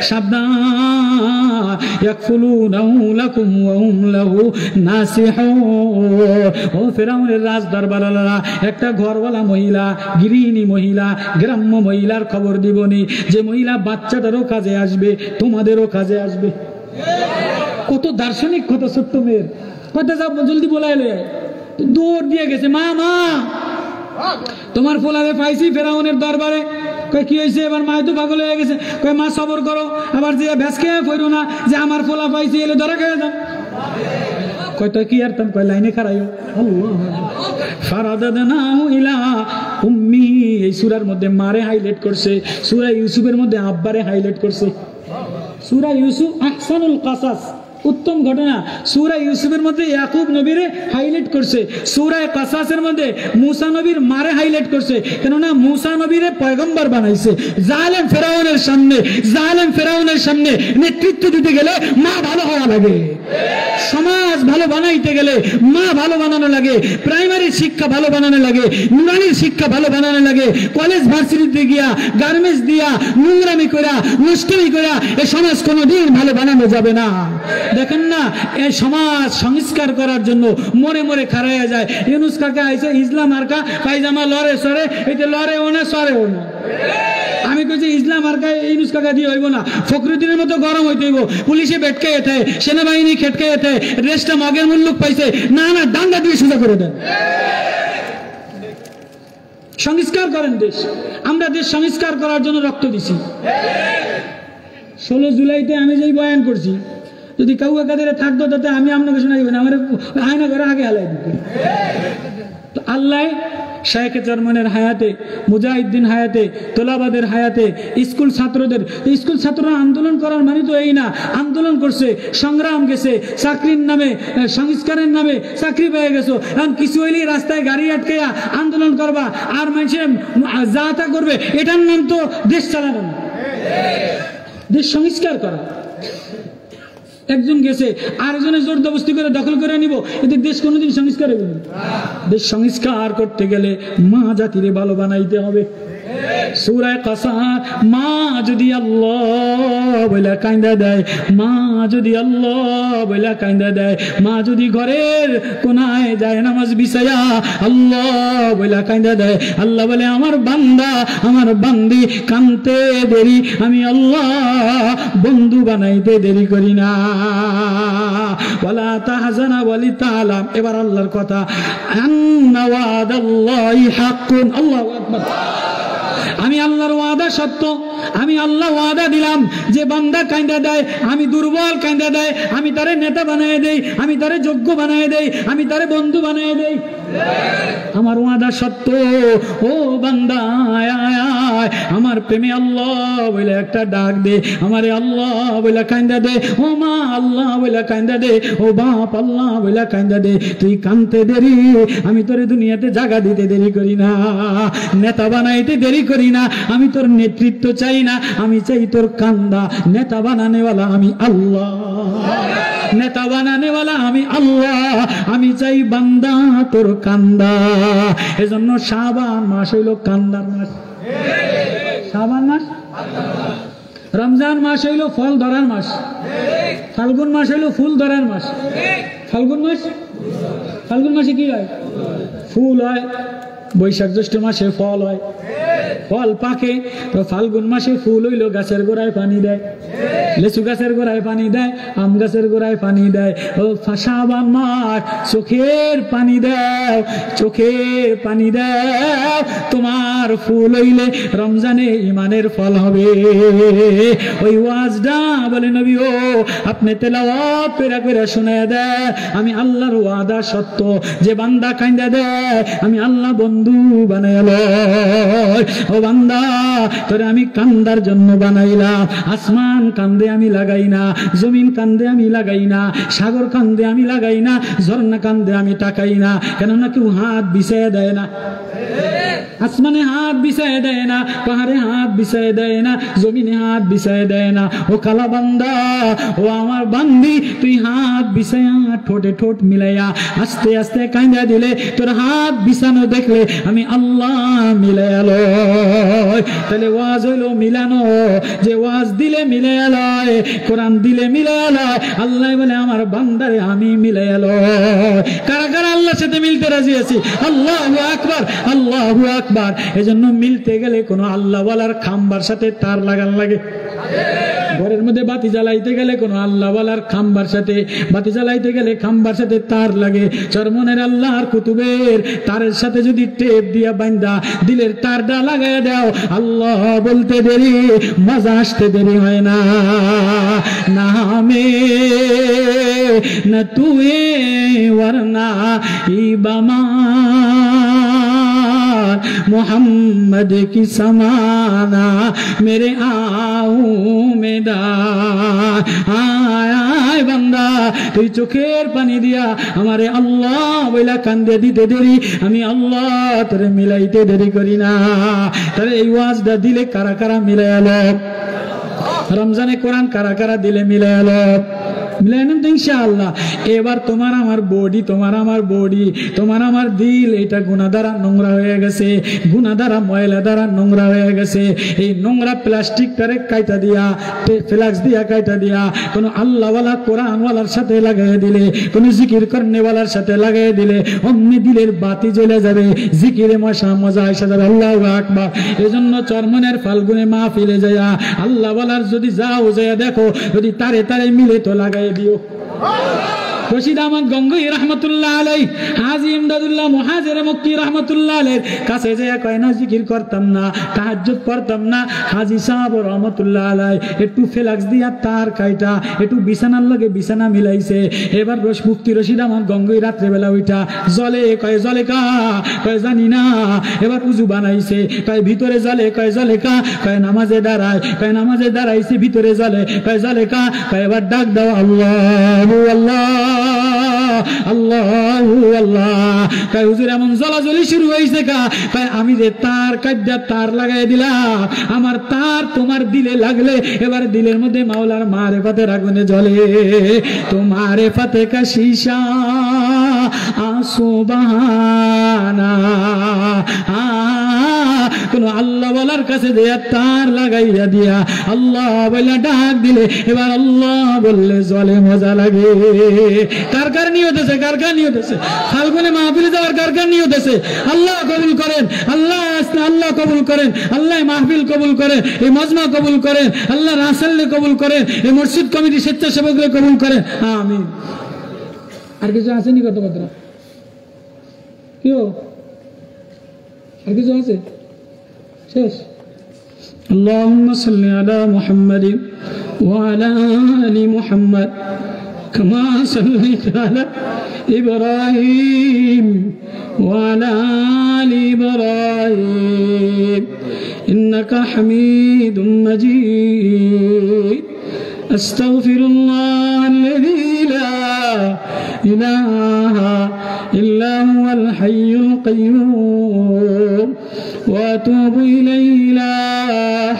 সাবধান, ইয়াকফুলুনাহু লাকুম ওয়া হুম লাহু নাসিহুন। ও ফেরাউনের রাজ দরবারওয়ালা, একটা ঘরওয়ালা মহিলা, গৃহিণী মহিলা, গ্রাম্য মহিলার খবর দিবনি, যে মহিলা বাচ্চাটারও কাজে আসবে, তোমাদেরও কাজে আসবে। কত দার্শনিক কথা ছোট্ট মেয়ের কথা, যা জলদি বলাইলে দৌড় দিয়ে গেছে, মা মা তোমার ফোলারে পাইছি ফেরাউনের দরবারে, কয় কি হয়েছে এবার মা তো পাগল হয়ে গেছে কয় মা সবর করো আবার যে ভ্যাস খেয়ে পড়ো না যে আমার পোলা পাইছে এলে ধরা খেয়ে যান কয় তো কি আর তাম কয় লাইনে খারাইও আল্লাহ ফারাদাদনাহু ইলা উম্মি এই সূরার মধ্যে মারে হাইলাইট করছে সূরা ইউসুফের মধ্যে আব্বারে হাইলাইট করছে সূরা ইউসুফ আহসানুল কাসাস উত্তম ঘটনা সূরা ইউসুফের মধ্যে ইয়াকুব নবীরে হাইলাইট করছে সূরা কাসাসের মধ্যে মুসা নবীর মারে হাইলাইট করছে কেননা মুসা নবীরে পয়গম্বর বানাইছে জালেম ফেরাউনের সামনে নেতৃত্ব দিতে গেলে মা ভালো হওয়া লাগে সমাজ ভালো বানাইতে গেলে মা ভালো বানানো লাগে প্রাইমারি শিক্ষা ভালো বানানো লাগে নুরানির শিক্ষা ভালো বানানো লাগে কলেজ ভার্সিটিতে গিয়া গার্মেন্টস দিয়া নোংরামি কইরা নষ্টমি কইরা এই সমাজ কোনোদিন ভালো বানানো যাবে না দেখেন না এই সমাজ সংস্কার করার জন্য মরে মরে খারাইয়া যায় ইউনুস কাকা আইছে ইসলাম আরকা পায়জামা লরে সরে এইতে লরেও না সরেও না আমি কইছি ইসলাম আরকা ইউনুস কাকা দিয়ে হইব না ফখরুদ্দিনের মতো গরম হইতে হইব পুলিশে বেটকে এতে সেনাবাহিনী খেটকে এতে রেস্টটা মগের মুল্লুক পাইছে না না ডান্ডা দিয়ে সোজা করে দেন সংস্কার করেন দেশ আমরা দেশ সংস্কার করার জন্য রক্ত দিছি 16 জুলাইতে আমি যেই বয়ান করছি যদি কেউ একাদের থাকতো তাতে আমি আপনাকে শোনাইব না আমার আয়না করে আগে হালাই দিত তো আল্লাহ শায়েখ চরমনের হায়াতে মুজাহিদ্দিন হায়াতে তোলাবাদের হায়াতে স্কুল ছাত্ররা আন্দোলন করার মানে তো এই না আন্দোলন করছে সংগ্রাম গেছে চাকরির নামে সংস্কারের নামে চাকরি পেয়ে গেছো এখন কিছু হইলেই রাস্তায় গাড়ি আটকাইয়া আন্দোলন করবা আর মানুষে যা তা করবে এটার নাম তো দেশ চালানো না দেশ সংস্কার করা একজন গেছে আরেকজনের জোর জবরদস্তি করে দখল করে নিব এতে দেশ কোনোদিন সংস্কার হবে না দেশ সংস্কার করতে গেলে মা জাতিরে ভালো বানাইতে হবে সূরা কাসাস মা যদি আল্লাহ বলে কাঁদা দেয় মা যদি আল্লাহ বলে কাঁদা দেয় মা যদি ঘরের কোনায় যায় নামাজ বিছায়া আল্লাহ বলে কাঁদা দেয় আল্লাহ বলে আমার বান্দা আমার বান্দি কানতে দেরি আমি আল্লাহ বন্ধু বানাইতে দেরি করি না ওয়ালা তাহজানা ওয়ালি তাআলা এবার আল্লাহর কথা আন্না ওয়াদাল্লাহি হাক্কুন আল্লাহু আকবার আমি আল্লাহর ওয়াদা সত্য আমি আল্লাহ ওয়াদা দিলাম যে বান্দা কাঁদা দেয় আমি দুর্বল কাঁদা দেয় আমি তারে নেতা বানায় দেই আমি তারে যোগ্য বানায় দেই আমি তারে বন্ধু বানায় দেই আমার ওয়াদা সত্য ও বান্দা আয় আয় আয় আমার প্রেমে আল্লাহ বলে একটা ডাক দে আমারে আল্লাহ বলে কাঁদা দে ও মা আল্লাহ বলে কাঁদা দে ও বাপ আল্লাহ বলে কাঁদা দে তুই কানতে দেরি আমি তোরে দুনিয়াতে জায়গা দিতে দেরি করি না নেতা বানাইতে দেরি করি না আমি তোর নেতৃত্ব চাই না আমি চাই তোর কান্দা নেতা বানানেওয়ালা আমি আল্লাহ নেতা বানানেওয়ালা আমি আল্লাহ আমি চাই বান্দা তোর কান্দা এজন্য শাবান মাস হইল কান্দার মাস শাবান মাস রমজান মাস হইল ফল ধরার মাস ফাল্গুন মাস হইল ফুল ধরার মাস ফাল্গুন মাসে কি হয় ফুল হয় বৈশাখ জ্যৈষ্ঠ মাসে ফল হয় ফল পাকে তো ফাল্গুন মাসে ফুল হইল গাছের গোড়ায় পানি দেয় লিচু গাছের গোড়ায় পানি দেয় আম গাছের গোড়ায় পানি দেয় ও শাবান মাস চোখের পানি দাও তোমার ফুল হইলে রমজানে ইমানের ফল হবে ওই ওয়াজটা বলে নবী ও আপনি তেলাওয়াত করে শোনায় দেয় আমি আল্লাহর ওয়াদা সত্য যে বান্দা কাঁদা দেয় আমি আল্লাহ বন্ধু বানাইলো ও বান্দা তোরে আমি কান্দার জন্য বানাইলাম আসমান কান্দে আমি লাগাই না জমিন কান্দে আমি লাগাই না সাগর কান্দে আমি লাগাই না ঝর্ণা কান্দে আমি তাকাই না কেননা কেউ হাত বিছাইয়া দেয় না আসমানে হাত বিছাইয়া দেয় না পাহাড়ে হাত বিছাইয়া দেয় না জমিনে হাত বিছাইয়া দেয় না ও কালা বান্দা ও আমার বান্দি তুই হাত বিছাইয়া ঠোঁটে ঠোঁট মিলাইয়া আস্তে আস্তে কাঁদা দিলে তোর হাত বিছানো দেখলে আমি আল্লাহ মিলাইয়া লয় তাহলে ওয়াজ হইলো মিলানো যে ওয়াজ দিলে মিলাইয়া লয় কোরআন দিলে মিলাইয়া লয় আল্লাহ বলে আমার বান্দারে আমি মিলাইয়া লয় কারা কারা আল্লাহর সাথে মিলতে রাজি আছি। আল্লাহু আকবার, আল্লাহু আকবার। এজন্য মিলতে গেলে কোনো আল্লাহওয়ালার খাম্বার সাথে তার লাগান লাগে। ঘরের মধ্যে বাতি জ্বালাইতে গেলে কোনো আল্লাহওয়ালার খাম্বার সাথে, বাতি জ্বালাইতে গেলে খাম্বার সাথে তার লাগে। চরমনের আল্লাহর কুতুবের তারের সাথে যদি টেপ দিয়া বান্দা দিলের তারটা লাগাই দাও, আল্লাহ বলতে দেরি, মজা আসতে দেরি হয় না। নামে না তুয়ে वरना इबामा मोहम्मद की समाना मेरे आऊं मेदा आय बंदा তুই চোখের পানি দিয়া আমারে আল্লাহ বইলা কান্দে দিতে দেরি, আমি আল্লাহ তোরে মিলাইতে দেরি করি না। তাহলে এই ওয়াজটা দিলে কারা কারা মিলাই আলো? রমজানে কোরআন কারা কারা দিলে মিলাই আলো? মিলাইলাম তো ইনশাআল্লাহ। এবার তোমার আমার বডি, তোমার আমার বডি, তোমার আমার দিল, এটা গুনাহ দ্বারা নোংরা হয়ে গেছে, গুনাহ দ্বারা ময়লা দ্বারা নোংরা হয়ে গেছে। এই নোংরা প্লাস্টিকটারে কাইটা দিয়া, ফ্লাক্স দিয়া কাইটা দিয়া কোন আল্লাহওয়ালা কোরআনওয়ালার সাথে লাগাই দিলে, কোন জিকির করনেওয়ালার সাথে লাগাই দিলে অমনি দিলের বাতি জ্বলে যাবে, জিকিরে মজা এসে যাবে। আল্লাহু আকবার। এজন্য চরমনের ফাল্গুনে মাহফিলে যায়া আল্লাহওয়ালার যদি যাও যায়া দেখো, যদি তারে তারে মিলে তো লাগাই দিও। রশিদ আহমদ গঙ্গোই রহমতুল্লাহ আলাই, হাজী ইমদাদুল্লাহ মুহাজির মক্কি রহমতুল্লাহ আলাইহির কাছে যায় কয় না জিকির করতাম না, তাহাজ্জুদ পড়তাম না। হাজী সাহেব রহমতুল্লাহ আলাই একটু ফ্লাক্স দিয়া তার কাইটা একটু বিছানার লগে বিছানা মিলাইছে। এবার মুফতি রশিদ আহমদ গঙ্গোই রাত্রে বেলা ওইটা জলে, কয় জলে কা, কয় জানি না। এবার উজু বানাইছে, কয় ভিতরে জলে, কয় জলে কা, কয় নামাজে দাঁড়ায়, কয় নামাজে দাঁড়াইছে ভিতরে জলে, কয় জলে কা, কয় এবার ডাক দাও আল্লাহু আল্লাহ আল্লাহু আল্লাহ। কয় হুজুর এমন জ্বলাজ্বলি শুরু হয়েছে কা, কয় আমি যে তার কাদ্যা তার লাগাই দিলাম, আমার তার তোমার দিলে লাগলে এবার দিলের মধ্যে মাওলার মারেফাতের আগুনে জ্বলে। তো মারেফাতে কা শীশা সুবহানা, কোন আল্লাহ বলার কাছে দেয়া তার লাগাইয়া দিয়া আল্লাহ বলে ডাক দিলে এবার আল্লাহ বললে জলে মজা লাগে। কার কার নিয়ত আছে, কার কার নিয়ত আছে ফাল্গুনে মাহফিলে যাওয়ার, কার কার নিয়ত আছে? আল্লাহ কবুল করেন, আল্লাহ আল্লাহ কবুল করেন, আল্লাহ মাহফিল কবুল করেন, এই মজমা কবুল করেন, আল্লাহ রাসূলকে কবুল করেন, এই মসজিদ কমিটি স্বেচ্ছাসেবককে কবুল করেন, আমিন। আর কিছু আসেনি কত কথা? কি আর কিছু আছে? শেষ। اللهم صل على محمد وعلى آل محمد كما صليت على إبراهيم وعلى آل إبراهيم إنك حميد مجيد. أستغفر الله الذي لا إله إلا هو الحي القيوم وأتوب إليه لا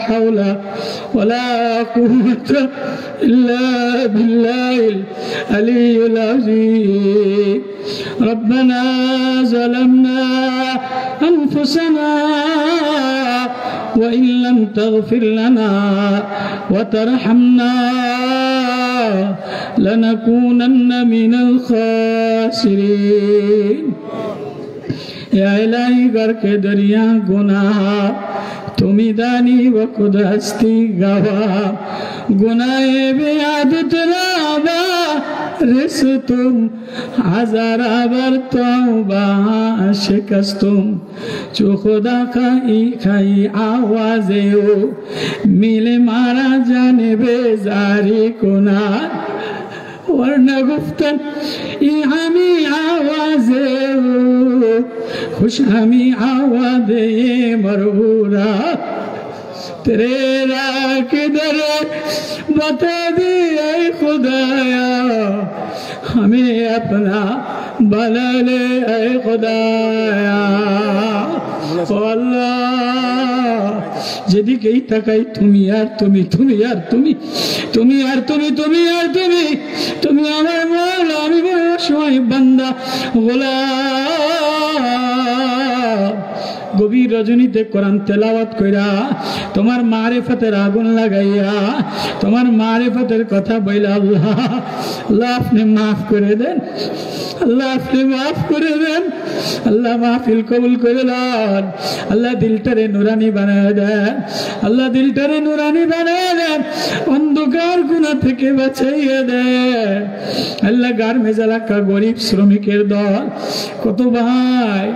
حول ولا قوة إلا بالله العلي العظيم. ربنا ظلمنا أنفسنا وإن لم تغفر لنا وترحمنا لنكونن من الخاسرين. या इलाही करके दरिया गुनाह तुम्ही दानी व खुद हस्ती गवा गुनाहे बेयाद तराबा रिस तुम हजारा बर तौबा शिकस्तुम जो खुदा खाई आवाज़े हो मिले मारा जाने बेजारी कुनार वरना गुफ्तन ये हमी आवाज़े खुश हमी आवाज़े मरहूरा तेरे राह किधर बता दे ऐ खुदाया हमें अपना बना ले ऐ खुदाया। আল্লাহ যেদিকেই তাকাই তুমি আর তুমি, তুমি আর তুমি, তুমি আর তুমি, তুমি আর তুমি, তুমি আমার মাওলা, আমি বড় অসহায় বান্দা গোলাম। গভীর রজনীতে কোরআন তেলাওয়াত কইরা তোমার মারিফতের আগুন লাগাইয়া তোমার মারিফতের কথা বইলা আল্লাহ আল্লাহ আপনি মাফ করে দেন, আল্লাহ আপনি মাফ করে দেন, আল্লাহ মাহফিল কবুল করে দেন, আল্লাহ দিলটারে নুরানি বানায় দেন, আল্লাহ দিলটারে নুরানি বানায় দেন, অন্ধকার গুনাহ থেকে বাঁচাইয়া দেন। আল্লাহ গার্মেন্টস এলাকা গরিব শ্রমিকের দল কত ভাই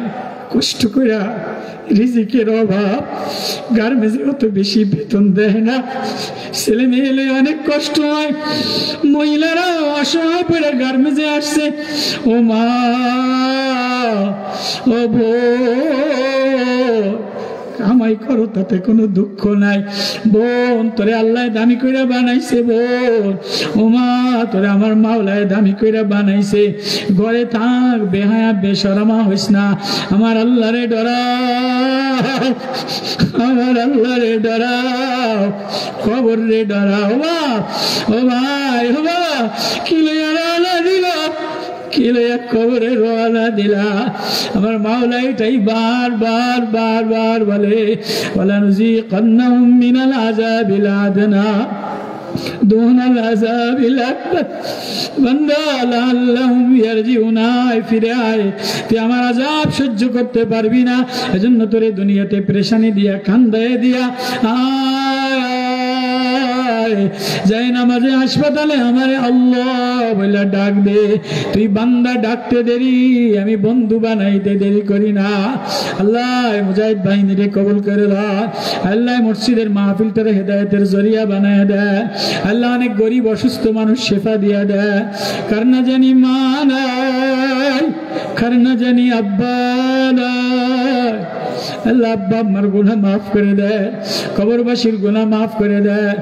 কষ্ট করে রিজিকের অভাব, গার্মেন্টসে অত বেশি বেতন দেয় না, ছেলে মেয়েলে অনেক কষ্ট হয়, মহিলারা অসহায় পড়ে গার্মেন্টসে আসছে। ও মা ও বোন কামাই করো তাতে কোনো দুঃখ নাই, বোন তোরে আল্লাহ দামি কইরা বানাইছে, বোন ও মা তোরে আমার মাওলায় দামি কইরা বানাইছে, ঘরে থাক বেহায়া বেশরমা হইস না, আমার আল্লাহরে ডরাও, আমার আল্লাহরে ডরাও, কবর রে ডরাও। ও ভাই ও বাবা কি লইয়া রওনা দিল, কি লইয়া কবরে রওনা দিলা, আমার মাওলা এটাই বার বার বার বার বলে ওয়ালানুযীকান্নাহুম মিনাল আযাবিল আদনা দুনাল আযাবিল আকবার, বান্দা লাআল্লাহুম ইয়ারজিউনা, ফিরে আয়, তুই আমার আযাব সহ্য করতে পারবি না, এজন্য তোরে দুনিয়াতে পেরেশানি দিয়া কান্দায় দিয়া যাই নামাজে হাসপাতালে আমারে আল্লাহ বলে ডাক দে, তুই বান্দা ডাকতে দেরি আমি বন্ধু বানাইতে দেরি করি না। আল্লাহ মুজাহিদ বাহিনীরে কবুল করে দাও, আল্লাহ মসজিদের মাহফিলটারে হেদায়েতের জরিয়া বানায় দেয়, আল্লাহ অনেক গরিব অসুস্থ মানুষ শেফা দিয়া দেয়, কার না জানি মা নাই, কার না জানি আব্বা নাই, আল্লাহ আব্বা আমার গুনাহ মাফ করে দেয়, কবরবাসীর গুনাহ মাফ করে দেয়,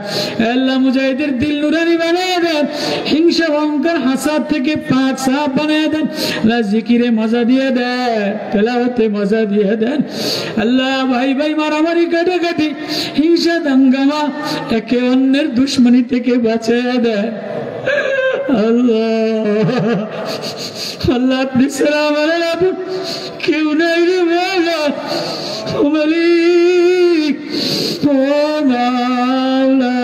আল্লাহ মুজাহিদের দিল নুরানি বানিয়ে দেন, হিংসা অহংকার হাসাদ থেকে পাক সাফ বানিয়ে দেন, আল্লাহ জিকিরে মজা দিয়ে দেন, তেলাওয়াতে মজা দিয়ে দেন, আল্লাহ ভাই ভাই মারামারি কাটাকাটি হিংসা দাঙ্গামা একে অন্যের দুশ্মনী থেকে বাঁচিয়ে দেন। আল্লাহ আল্লাহ আপনি ছাড়া আমাদের কেউ নাই রে মাওলা, ও মালিক ও মাওলা,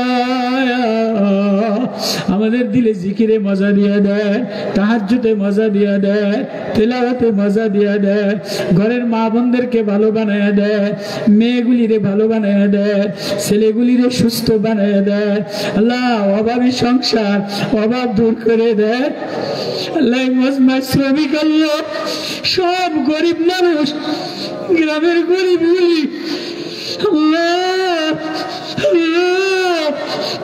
আমাদের দিলে জিকিরে মজা দিয়ে দেয়, তাহাজ্জুদে মজা দিয়ে দেয়, তেলাওয়াতে মজা দিয়ে দেয়, ঘরের মা বোনদেরকে ভালো বানায় দেয়, মেয়েগুলিরে ভালো বানায় দেয়, ছেলেগুলিরে সুস্থ বানায় দেয়, আল্লাহ অভাবী সংসার অভাব দূর করে দেয়, আল্লাহ মজমা শ্রমিক আল্লাহ সব গরিব মানুষ গ্রামের গরিবগুলি আল্লাহ আল্লাহ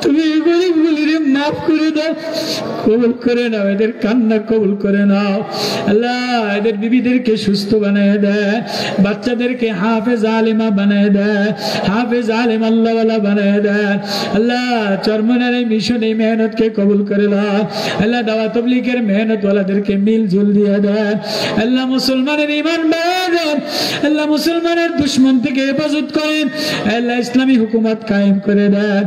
তুমি গরিবগুলিরে মাফ করে দাও, কবুল করে নাও, এদের কান্না কবুল করে নাও, আল্লাহ এদের বিবিদেরকে সুস্থ বানায় দেয়, বাচ্চাদেরকে হাফেজ আলেমা বানায় দেয়, হাফেজ আলেম আল্লাহওয়ালা বানায় দেয়, আল্লাহ চরমনার এই মিশন এই মেহনতকে কবুল করে দাও, আল্লাহ দাওয়াত তাবলীগের মেহনতওয়ালাদেরকে মিল জুল দিয়ে দেয়, আল্লাহ মুসলমানের ঈমান বাড়ায় দেন, আল্লাহ মুসলমানের দুশমন থেকে হেফাজত করেন, আল্লাহ ইসলামী হুকুমত কায়েম করে দেন,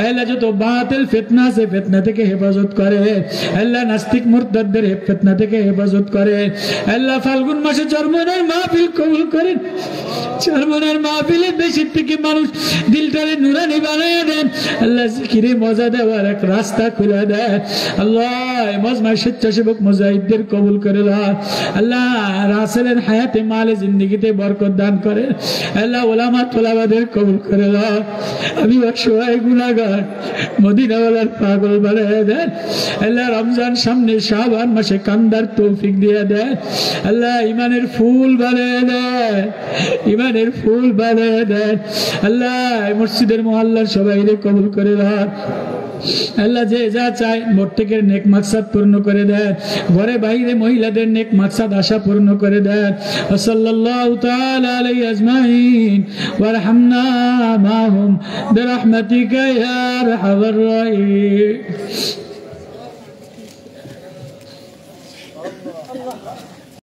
আল্লাহ যত বাতিল ফিতনা আছে ফিতনা থেকে হেফাজত করে, আল্লাহ নাস্তিক মুরতাদদের ফিতনা থেকে হেফাজত করে, আল্লাহ ফাল্গুন মাসে চরমনার মাহফিল কবুল করেন, চরমনার মাহফিলে বেশি থেকে মানুষ দিলটারে নুরানি বানায় দেন, আল্লাহ জিকিরে মজা দেওয়ার এক রাস্তা খুলে দেন, আল্লাহ মজমা স্বেচ্ছাসেবক মুজাহিদদের কবুল করে দাও, আল্লাহ রাসূলের হায়াতে মালে জিন্দেগিতে বরকত দান করে, আল্লাহ উলামা তোলাবাদের কবুল করে দাও, আমি অসহায় গুনাহগার মদিনাওয়ালার পাগল বানায় দেন, আল্লাহ রমজান সামনে শাবান মাসে কান্দার তৌফিক দিয়ে দেন, আল্লাহ ইমানের ফুল বানায় দেন, ইমানের ফুল বানায় দেন, আল্লাহ মসজিদের মুহাল্লার সবাইরে কবুল করে দাও, আল্লাহ যে যা চায় প্রত্যেকের নেক মাকসাদ পূর্ণ করে দেয়, ঘরে বাইরে মহিলাদের নেক মাকসাদ আশা পূর্ণ করে দেয়, সাল্লাল্লাহু তাআলা আলাইহি আজমাইন ওয়ারহামনা মাহুম বিরহমাতিকা ইয়া আরহামার রাহিম।